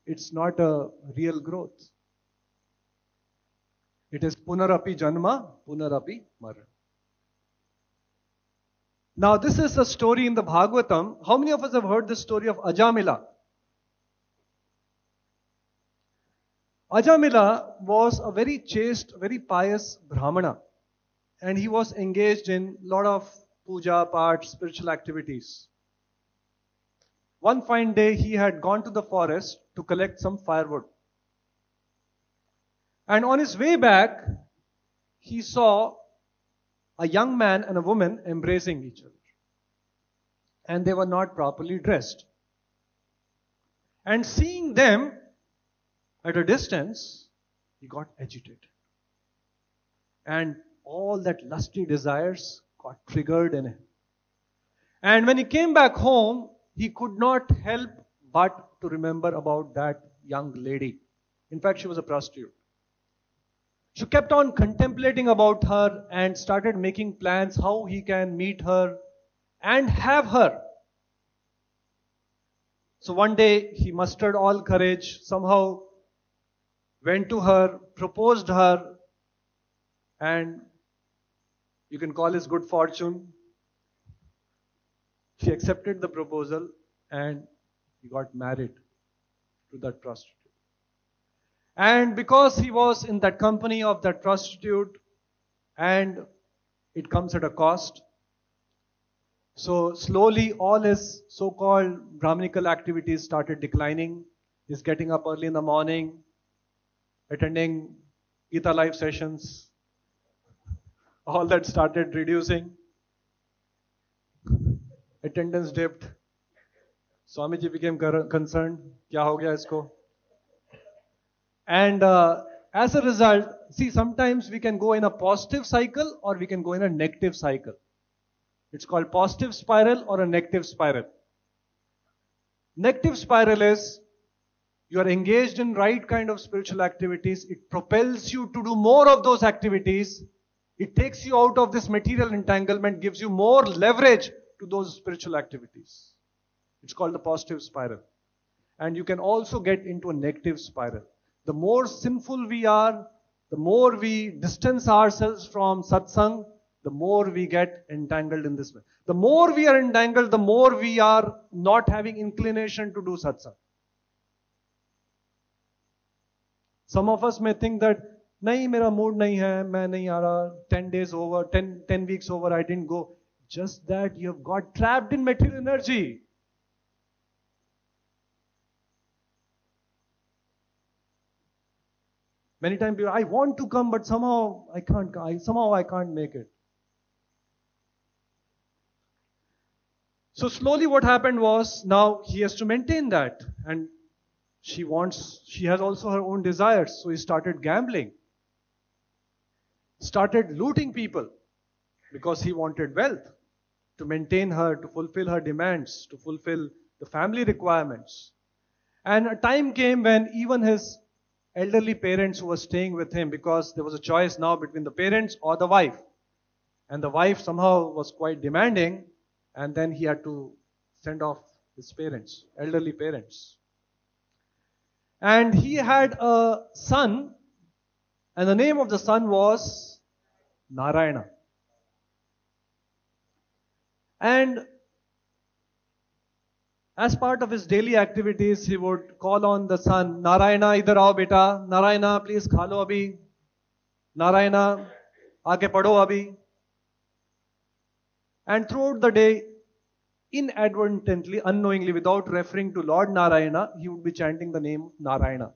it's not a real growth. It is punarapi janma, punarapi mara. Now this is a story in the Bhagavatam. How many of us have heard the story of Ajamila? Ajamila was a very chaste, very pious Brahmana. And he was engaged in a lot of puja, part, spiritual activities. One fine day, he had gone to the forest to collect some firewood. And on his way back, he saw a young man and a woman embracing each other. And they were not properly dressed. And seeing them at a distance, he got agitated. And all that lusty desires got triggered in him. And when he came back home, he could not help but to remember about that young lady. In fact, she was a prostitute. She kept on contemplating about her and started making plans how he can meet her and have her. So one day he mustered all courage, somehow went to her, proposed her, and you can call his good fortune. She accepted the proposal and he got married to that prostitute. And because he was in that company of that prostitute, and it comes at a cost, so slowly all his so-called Brahminical activities started declining. He's getting up early in the morning, attending Gita live sessions. All that started reducing. Attendance dipped. Swamiji became concerned. Kya ho gaya isko? And as a result, see, sometimes we can go in a positive cycle or we can go in a negative cycle. It's called positive spiral or a negative spiral. Negative spiral is you are engaged in right kind of spiritual activities. It propels you to do more of those activities. It takes you out of this material entanglement, gives you more leverage to those spiritual activities. It's called the positive spiral. And you can also get into a negative spiral. The more sinful we are, the more we distance ourselves from satsang, the more we get entangled in this way. The more we are entangled, the more we are not having inclination to do satsang. Some of us may think that, nahi, mera mood nahi hai, main nahi aa raha, 10 days over, 10 weeks over, I didn't go. Just that you have got trapped in material energy. Many times people, I want to come, but somehow I can't make it. So slowly what happened was, now he has to maintain that. And she has also her own desires. So he started gambling. Started looting people. Because he wanted wealth. To maintain her, to fulfill her demands, to fulfill the family requirements. And a time came when even his elderly parents who were staying with him, because there was a choice now between the parents or the wife. And the wife somehow was quite demanding, and then he had to send off his parents, elderly parents. And he had a son, and the name of the son was Narayana. And as part of his daily activities, he would call on the son, Narayana, idhar aao beta. Narayana, please kha lo abhi. Narayana, aage padho abhi. And throughout the day, inadvertently, unknowingly, without referring to Lord Narayana, he would be chanting the name Narayana.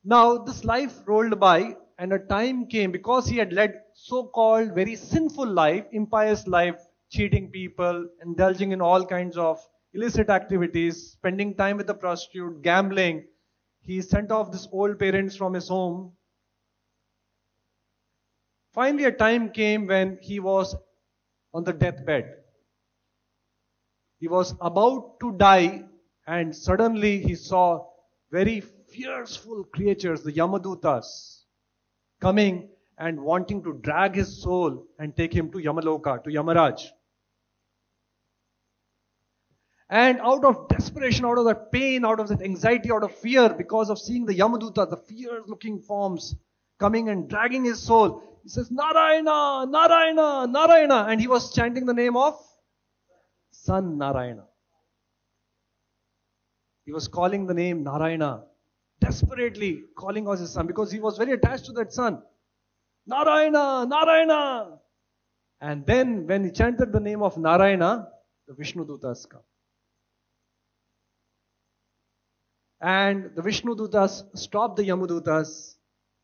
Now, this life rolled by, and a time came, because he had led so-called very sinful life, impious life, cheating people, indulging in all kinds of illicit activities, spending time with a prostitute, gambling. He sent off his old parents from his home. Finally, a time came when he was on the deathbed. He was about to die, and suddenly he saw very fearful creatures, the Yamadutas, coming and wanting to drag his soul and take him to Yamaloka, to Yamaraj. And out of desperation, out of that pain, out of that anxiety, out of fear, because of seeing the Yamaduta, the fear-looking forms coming and dragging his soul, he says, Narayana, Narayana, Narayana. And he was chanting the name of son Narayana. He was calling the name Narayana, desperately calling out his son, because he was very attached to that son. Narayana, Narayana. And then when he chanted the name of Narayana, the Vishnu Dutas come. And the Vishnu Dutas stopped the Yamadutas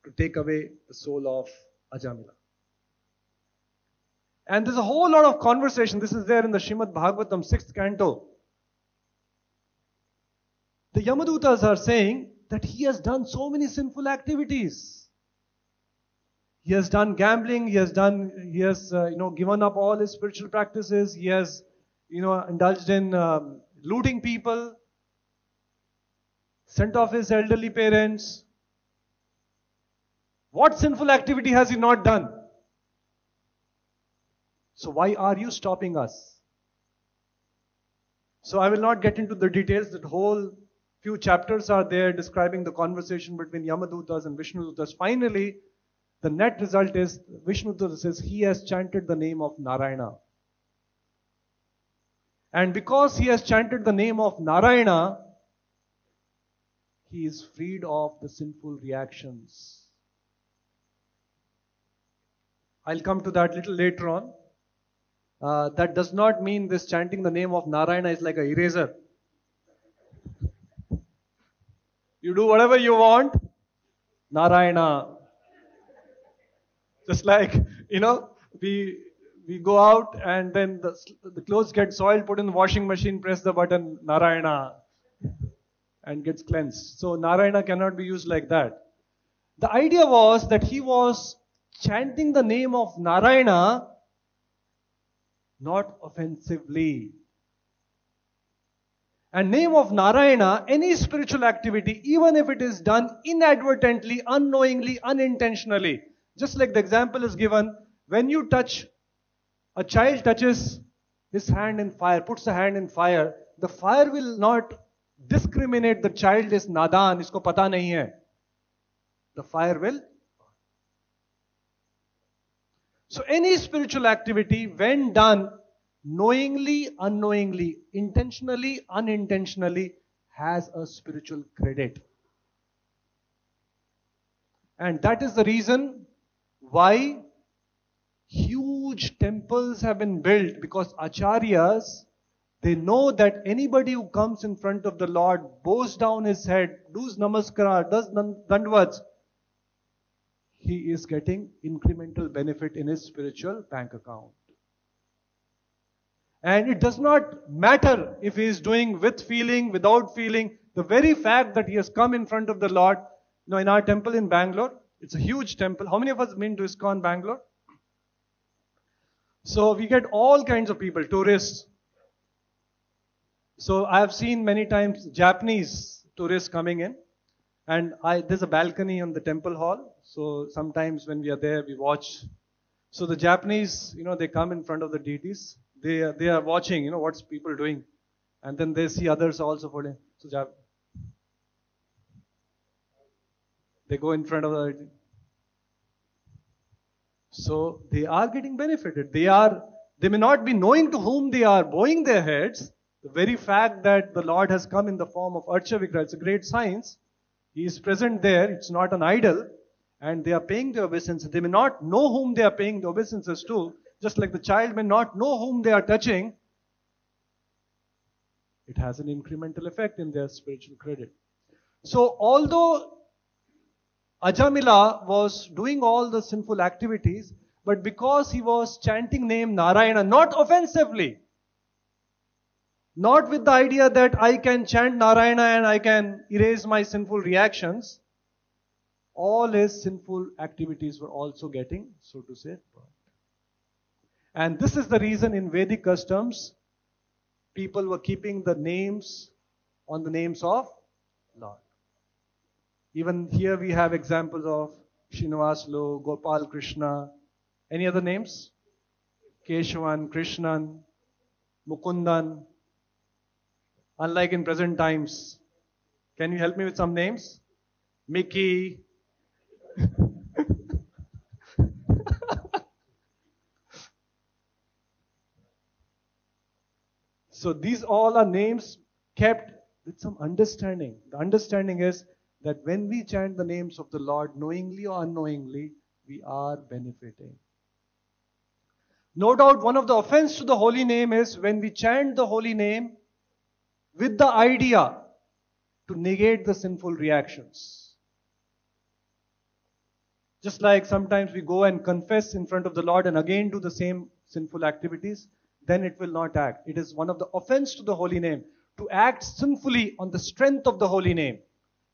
to take away the soul of Ajamila. And there's a whole lot of conversation. This is there in the Srimad Bhagavatam, 6th canto. The Yamadutas are saying that he has done so many sinful activities. He has done gambling. He has given up all his spiritual practices. He has, indulged in looting people, sent off his elderly parents. What sinful activity has he not done? So why are you stopping us? So I will not get into the details. That whole few chapters are there describing the conversation between Yamadutas and Vishnudutas. Finally, the net result is Vishnuduta says he has chanted the name of Narayana. And because he has chanted the name of Narayana, he is freed of the sinful reactions. I'll come to that little later on. That does not mean this chanting the name of Narayana is like an eraser. You do whatever you want, Narayana. Just like, we go out and then the clothes get soiled, put in the washing machine, press the button, Narayana, and gets cleansed. So Narayana cannot be used like that. The idea was that he was chanting the name of Narayana not offensively. And name of Narayana, any spiritual activity, even if it is done inadvertently, unknowingly, unintentionally. Just like the example is given, when you touch, a child touches his hand in fire, puts the hand in fire, the fire will not discriminate the child is nadan, isko pata nahi hai. The fire will. So any spiritual activity, when done knowingly, unknowingly, intentionally, unintentionally, has a spiritual credit. And that is the reason why huge temples have been built, because acharyas, they know that anybody who comes in front of the Lord, bows down his head, does namaskar, does dandavats, he is getting incremental benefit in his spiritual bank account. And it does not matter if he is doing with feeling, without feeling. The very fact that he has come in front of the Lord, in our temple in Bangalore, it's a huge temple. How many of us have been to ISKCON Bangalore? So we get all kinds of people, tourists. So I have seen many times Japanese tourists coming in. And there's a balcony on the temple hall. So sometimes when we are there, we watch. So the Japanese, they come in front of the deities. They are watching, what's people doing. And then they see others also following. So they go in front of the deity. So they are getting benefited. They may not be knowing to whom they are bowing their heads. The very fact that the Lord has come in the form of Archa Vigraha, it's a great science. He is present there. It's not an idol. And they are paying their obeisances. They may not know whom they are paying the obeisances to. Just like the child may not know whom they are touching, it has an incremental effect in their spiritual credit. So although Ajamila was doing all the sinful activities, but because he was chanting name Narayana, not offensively, not with the idea that I can chant Narayana and I can erase my sinful reactions, all his sinful activities were also getting, so to say, burnt. And this is the reason in Vedic customs, people were keeping the names on the names of Lord. Even here we have examples of Srinivaslu, Gopal, Krishna. Any other names? Keshavan, Krishnan, Mukundan. Unlike in present times. Can you help me with some names? Mickey. So these all are names kept with some understanding. The understanding is that when we chant the names of the Lord, knowingly or unknowingly, we are benefiting. No doubt one of the offense to the holy name is when we chant the holy name with the idea to negate the sinful reactions. Just like sometimes we go and confess in front of the Lord and again do the same sinful activities, then it will not act. It is one of the offense to the holy name to act sinfully on the strength of the holy name.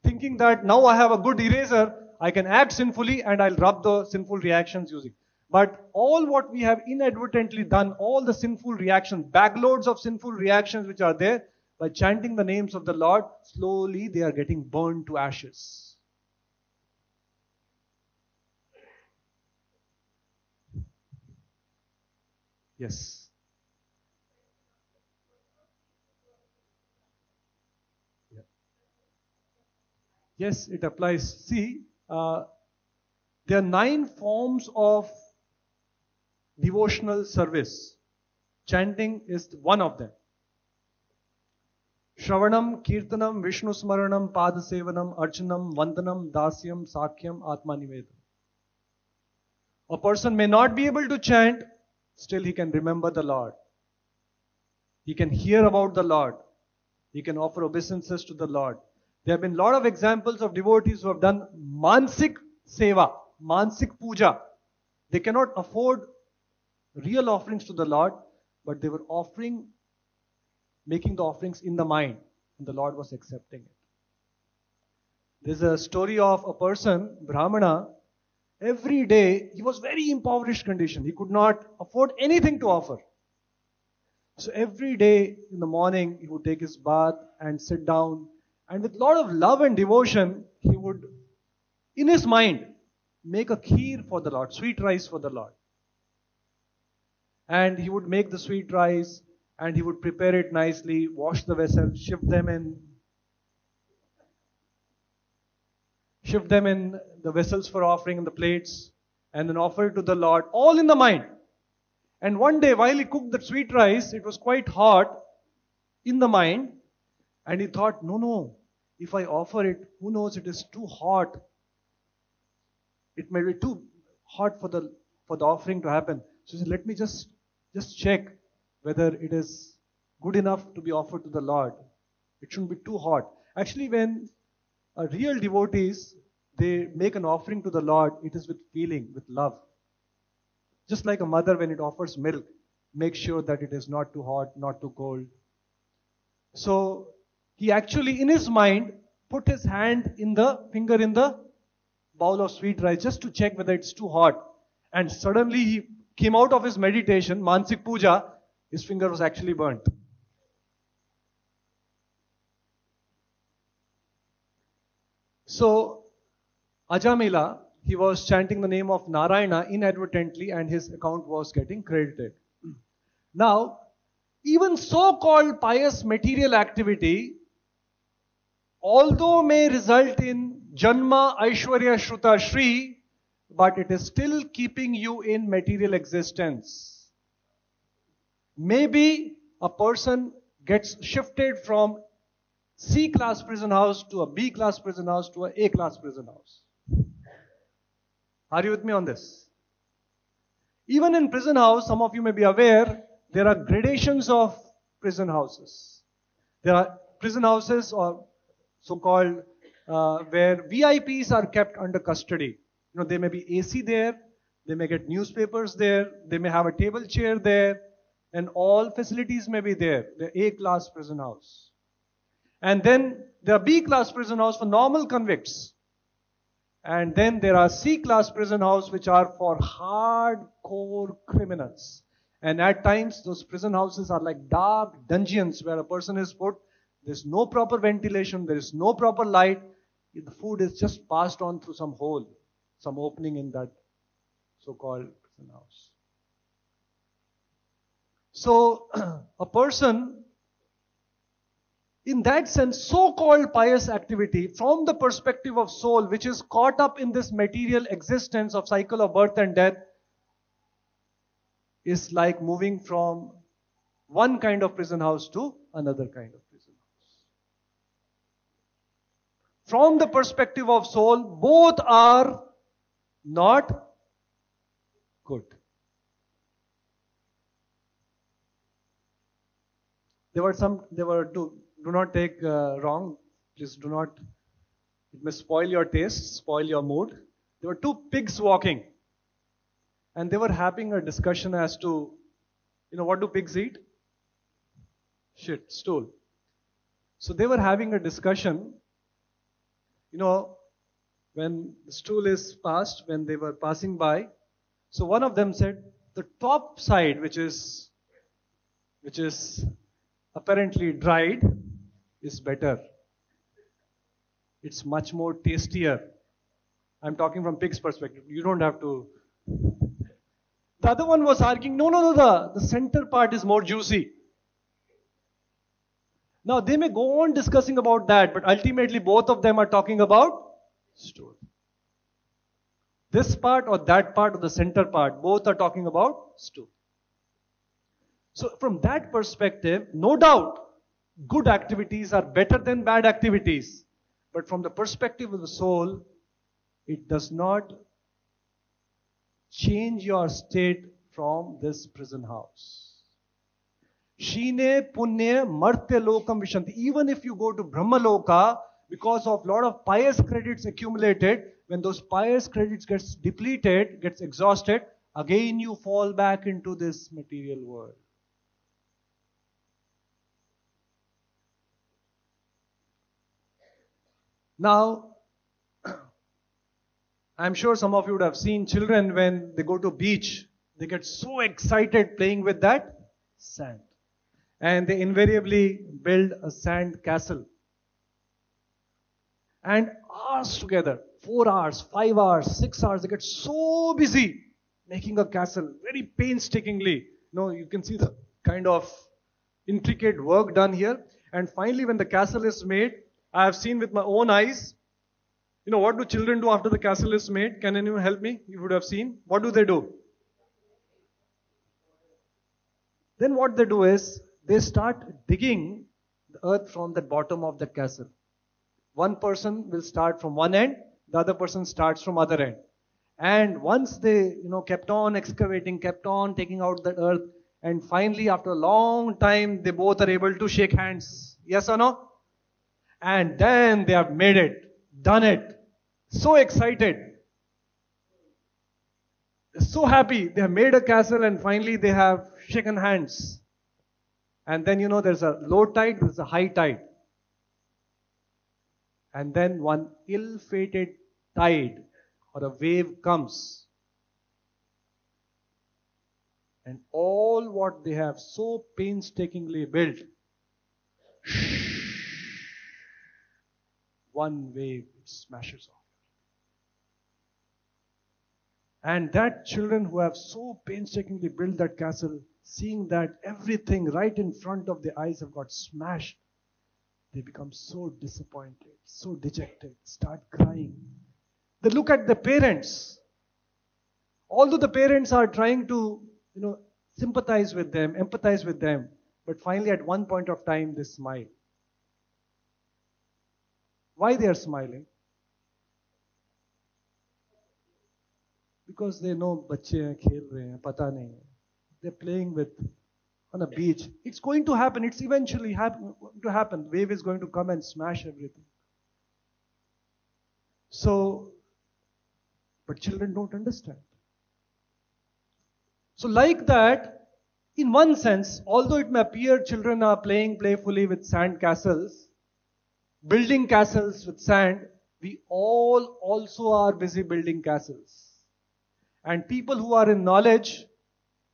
Thinking that now I have a good eraser, I can act sinfully and I'll rub the sinful reactions using. But all what we have inadvertently done, all the sinful reactions, bagloads of sinful reactions which are there, by chanting the names of the Lord, slowly they are getting burned to ashes. Yes. Yeah. Yes, it applies. See, there are 9 forms of devotional service. Chanting is one of them. Shravanam, Kirtanam, Vishnu Smaranam, Padasevanam, Archanam, Vandanam, Dasyam, Sakhyam, Atmanivedam. A person may not be able to chant, still he can remember the Lord. He can hear about the Lord. He can offer obeisances to the Lord. There have been a lot of examples of devotees who have done mansik seva, mansik puja. They cannot afford real offerings to the Lord, but they were making the offerings in the mind, and the Lord was accepting it. There's a story of a person, Brahmana. Every day, he was very impoverished condition. He could not afford anything to offer. So every day in the morning, he would take his bath and sit down. And with a lot of love and devotion, he would, in his mind, make a kheer for the Lord, sweet rice for the Lord. And he would make the sweet rice, and he would prepare it nicely, wash the vessels, shift them in the vessels for offering and the plates, and then offer it to the Lord, all in the mind. And one day, while he cooked the sweet rice, it was quite hot in the mind, and he thought, no, if I offer it, who knows, it is too hot. It may be too hot for the offering to happen. So he said, let me just check whether it is good enough to be offered to the Lord. It shouldn't be too hot. Actually, when real devotees, they make an offering to the Lord, it is with feeling, with love. Just like a mother when it offers milk, make sure that it is not too hot, not too cold. So he actually, in his mind, put his finger in the bowl of sweet rice just to check whether it's too hot. And suddenly he came out of his meditation, Mansik Puja, his finger was actually burnt. So, Ajamila, he was chanting the name of Narayana inadvertently and his account was getting credited. Now, even so-called pious material activity, although may result in Janma, Aishwarya, Shruta, Shri, but it is still keeping you in material existence. Maybe a person gets shifted from C class prison house to a B class prison house to a A class prison house. Are you with me on this? Even in prison house, some of you may be aware, there are gradations of prison houses. There are prison houses or so-called where VIPs are kept under custody. There may be AC there, they may get newspapers there, they may have a table chair there, and all facilities may be there. The A-class prison house. And then there are B-class prison house for normal convicts. And then there are C-class prison house which are for hardcore criminals. And at times those prison houses are like dark dungeons where a person is put. There's no proper ventilation, there is no proper light. The food is just passed on through some hole, some opening in that so-called prison house. So a person, in that sense, so-called pious activity from the perspective of soul, which is caught up in this material existence of cycle of birth and death, is like moving from one kind of prison house to another kind of prison house. From the perspective of soul, both are not good. There were two, do not take wrong, please do not, it may spoil your taste, spoil your mood. There were two pigs walking. And they were having a discussion as to, what do pigs eat? Shit, stool. So they were having a discussion, when the stool is passed, when they were passing by. So one of them said, the top side, which is apparently dried, is better. It's much more tastier. I'm talking from pig's perspective. You don't have to. The other one was arguing, no, the center part is more juicy. Now they may go on discussing about that, but ultimately both of them are talking about stool. This part or that part or the center part, both are talking about stool. So from that perspective, no doubt, good activities are better than bad activities. But from the perspective of the soul, it does not change your state from this prison house. Shine punya martya lokam vishanti. Even if you go to Brahma Loka, because of lot of pious credits accumulated, when those pious credits gets depleted, gets exhausted, again you fall back into this material world. Now, I'm sure some of you would have seen children when they go to beach, they get so excited playing with that sand. And they invariably build a sand castle. And hours together, 4 hours, 5 hours, 6 hours, they get so busy making a castle very painstakingly. You can see the kind of intricate work done here. And finally, when the castle is made, I have seen with my own eyes. What do children do after the castle is made? Can anyone help me? You would have seen. What do they do? Then what they do is, they start digging the earth from the bottom of the castle. One person will start from one end, the other person starts from other end. And once they, kept on excavating, kept on taking out the earth, and finally after a long time, they both are able to shake hands. Yes or no? And then they have made it, done it. So excited. So happy. They have made a castle and finally they have shaken hands. And then there's a low tide, there's a high tide. And then one ill-fated tide or a wave comes. And all what they have so painstakingly built, one wave, it smashes off. And that children who have so painstakingly built that castle, seeing that everything right in front of their eyes have got smashed, they become so disappointed, so dejected, start crying. They look at the parents. Although the parents are trying to, sympathize with them, empathize with them, but finally at one point of time they smile. Why they are smiling? Because they know बच्चे हैं खेल रहे हैं पता नहीं है. They're playing with on a beach. It's going to happen. It's eventually going to happen. Wave is going to come and smash everything. So, but children don't understand. So like that, in one sense, although it may appear children are playing playfully with sand castles, building castles with sand, we all also are busy building castles. And people who are in knowledge,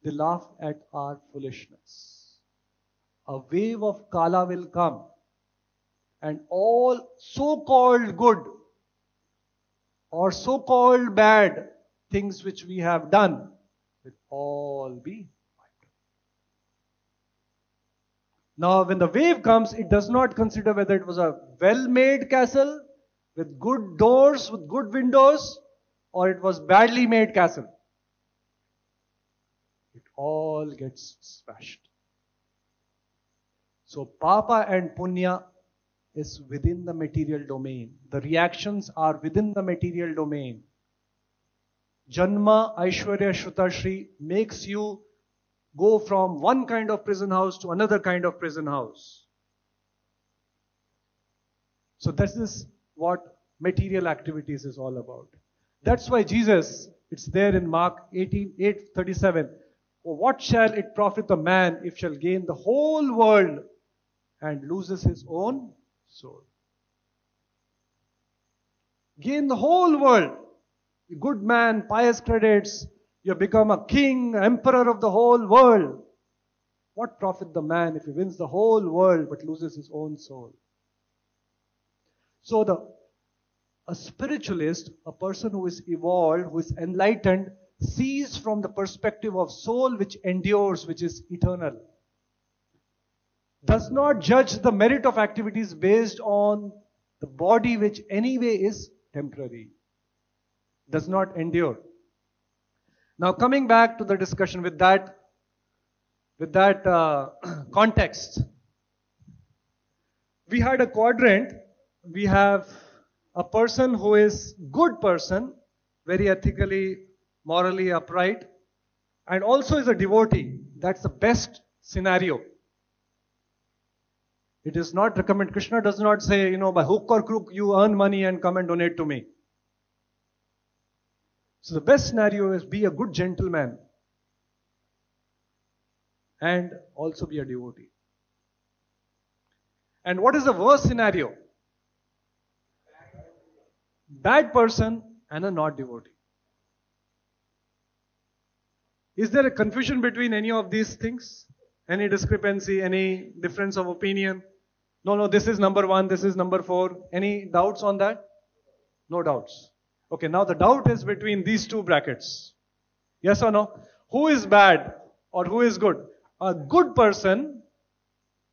they laugh at our foolishness. A wave of kala will come, and all so-called good or so-called bad things which we have done will all be wiped. Now, when the wave comes, it does not consider whether it was a well-made castle with good doors, with good windows, or it was badly made castle. It all gets smashed. So papa and punya is within the material domain. The reactions are within the material domain. Janma, Aishwarya, Shruta, Shri makes you go from one kind of prison house to another kind of prison house. So this is what material activities is all about. That's why Jesus, it's there in Mark 8:37. For what shall it profit a man if shall gain the whole world and loses his own soul? Gain the whole world. A good man, pious credits, you have become a king, emperor of the whole world. What profit the man if he wins the whole world but loses his own soul? So a spiritualist, a person who is evolved, who is enlightened, sees from the perspective of soul which endures, which is eternal. Does not judge the merit of activities based on the body which anyway is temporary. Does not endure. Now coming back to the discussion with that context, we had a quadrant. We have a person who is good person, very ethically, morally upright, and also is a devotee. That's the best scenario. It is not recommended. Krishna does not say, by hook or crook you earn money and come and donate to me. So the best scenario is be a good gentleman and also be a devotee. And what is the worst scenario? Bad person and a not devotee. Is there a confusion between any of these things? Any discrepancy, any difference of opinion? No, this is number 1, this is number 4. Any doubts on that? No doubts. Okay, now the doubt is between these two brackets. Yes or no? Who is bad or who is good? A good person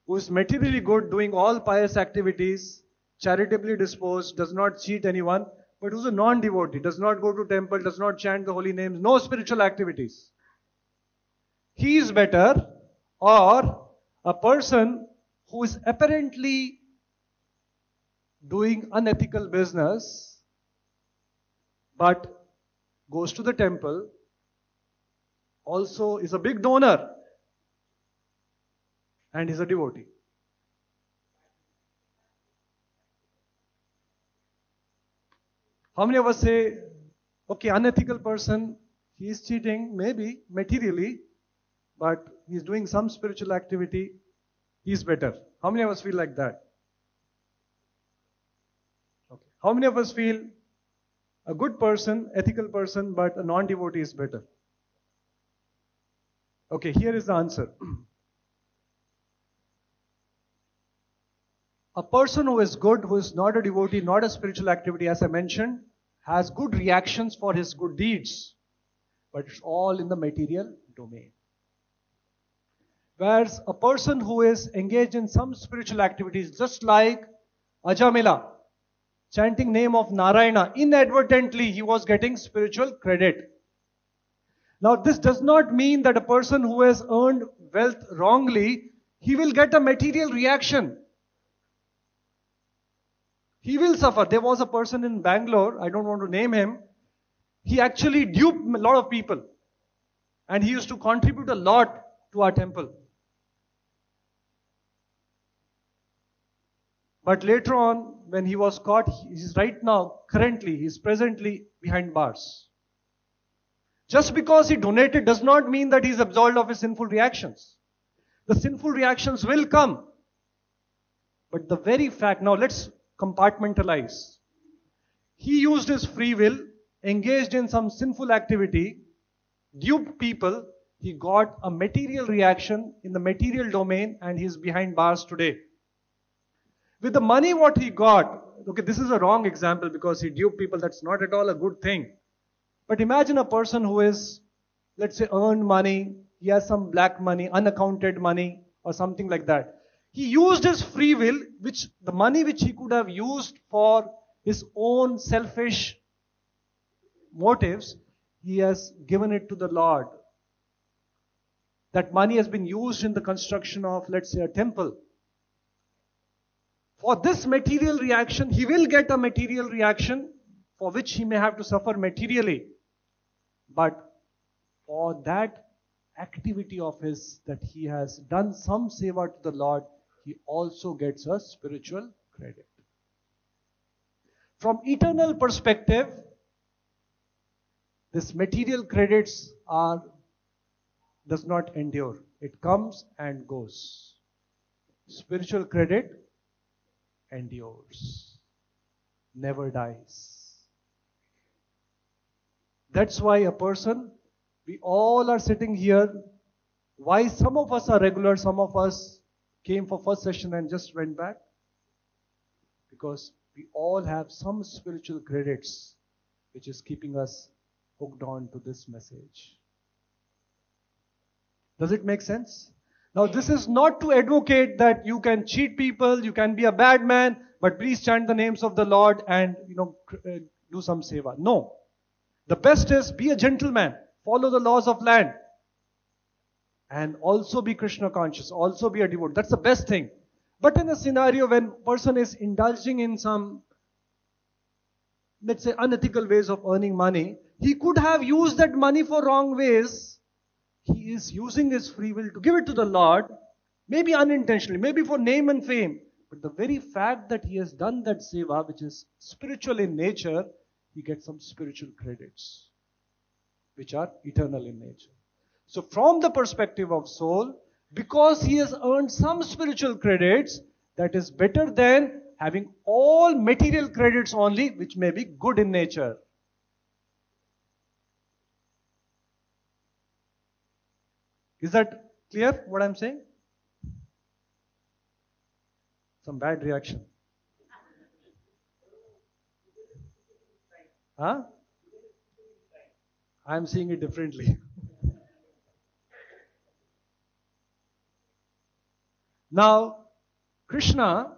who is materially good, doing all pious activities, charitably disposed, does not cheat anyone, but who's a non-devotee, does not go to temple, does not chant the holy names, no spiritual activities. He is better, or a person who is apparently doing unethical business, but goes to the temple, also is a big donor, and is a devotee. How many of us say, okay, unethical person, he is cheating, maybe, materially, but he is doing some spiritual activity, he is better. How many of us feel like that? Okay. How many of us feel a good person, ethical person, but a non-devotee is better? Okay, here is the answer. A person who is good, who is not a devotee, not a spiritual activity, as I mentioned, has good reactions for his good deeds, but it's all in the material domain. Whereas a person who is engaged in some spiritual activities, just like Ajamila, chanting name of Narayana, inadvertently he was getting spiritual credit. Now this does not mean that a person who has earned wealth wrongly, he will get a material reaction. He will suffer. There was a person in Bangalore, I don't want to name him, He actually duped a lot of people. And he used to contribute a lot to our temple. But later on, when he was caught, he's he's presently behind bars. Just because he donated does not mean that he's absolved of his sinful reactions. The sinful reactions will come. But the very fact, now let's compartmentalize. He used his free will, engaged in some sinful activity, duped people, he got a material reaction in the material domain, and he's behind bars today. With the money what he got, okay, this is a wrong example because he duped people, that's not at all a good thing. But imagine a person who is, let's say, earned money, he has some black money, unaccounted money, or something like that. He used his free will, the money which he could have used for his own selfish motives, he has given it to the Lord. That money has been used in the construction of, let's say, a temple. For this material reaction, he will get a material reaction for which he may have to suffer materially. But for that activity of his, that he has done some seva to the Lord, he also gets a spiritual credit. From eternal perspective, this material credits does not endure. It comes and goes. Spiritual credit endures, never dies. That's why a person, we all are sitting here. Why some of us are regular, some of us came for first session and just went back? Because we all have some spiritual credits which is keeping us hooked on to this message. Does it make sense? Now this is not to advocate that you can cheat people, you can be a bad man, but please chant the names of the Lord and do some seva. No. The best is be a gentleman, follow the laws of land, and also be Krishna conscious, also be a devotee. That's the best thing. But in a scenario when person is indulging in some, let's say, unethical ways of earning money, he could have used that money for wrong ways. He is using his free will to give it to the Lord, maybe unintentionally, maybe for name and fame. But the very fact that he has done that seva, which is spiritual in nature, he gets some spiritual credits, which are eternal in nature. So from the perspective of soul, because he has earned some spiritual credits, that is better than having all material credits only, which may be good in nature. Is that clear what I'm saying? Some bad reaction. Huh? I'm seeing it differently. Now, Krishna,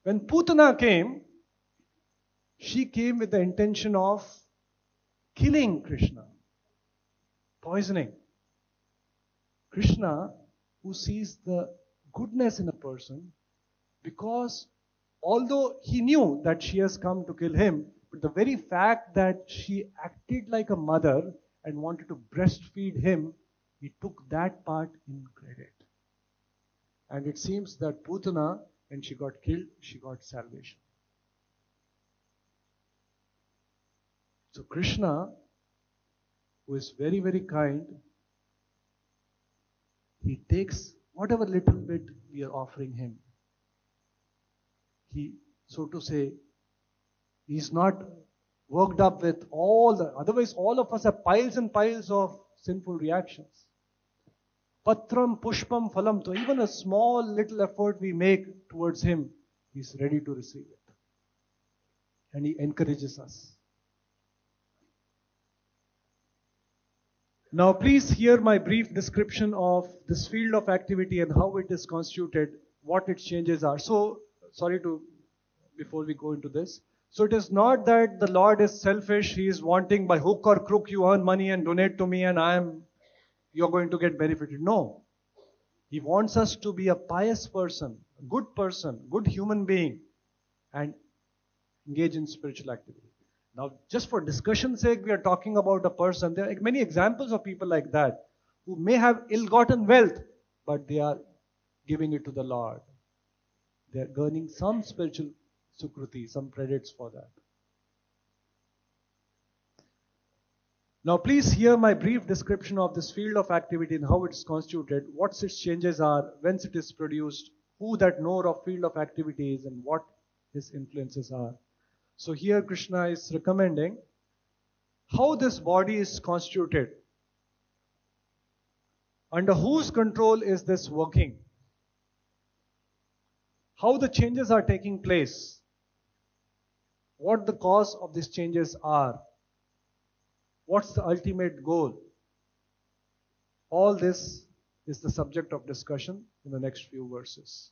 when Putana came, she came with the intention of killing Krishna, poisoning. Krishna, who sees the goodness in a person, because although he knew that she has come to kill him, but the very fact that she acted like a mother and wanted to breastfeed him, he took that part in credit. And it seems that Putana, when she got killed, she got salvation. So Krishna, who is very, very kind, he takes whatever little bit we are offering him. He, so to say, he's not worked up with otherwise all of us have piles and piles of sinful reactions. Patram, pushpam, phalam. So even a small little effort we make towards him, he's ready to receive it. And he encourages us. Now please hear my brief description of this field of activity and how it is constituted, what its changes are. So, before we go into this. So it is not that the Lord is selfish, He is wanting by hook or crook you earn money and donate to me and you're going to get benefited. No. He wants us to be a pious person, good human being, and engage in spiritual activity. Now, just for discussion's sake, we are talking about a person. There are many examples of people like that who may have ill-gotten wealth, but they are giving it to the Lord. They are earning some spiritual sukruti, some credits for that. Now, please hear my brief description of this field of activity and how it is constituted, what its changes are, whence it is produced, who that knower of field of activity is, and what his influences are. So here Krishna is recommending how this body is constituted. Under whose control is this working? How the changes are taking place? What the cause of these changes are? What's the ultimate goal? All this is the subject of discussion in the next few verses.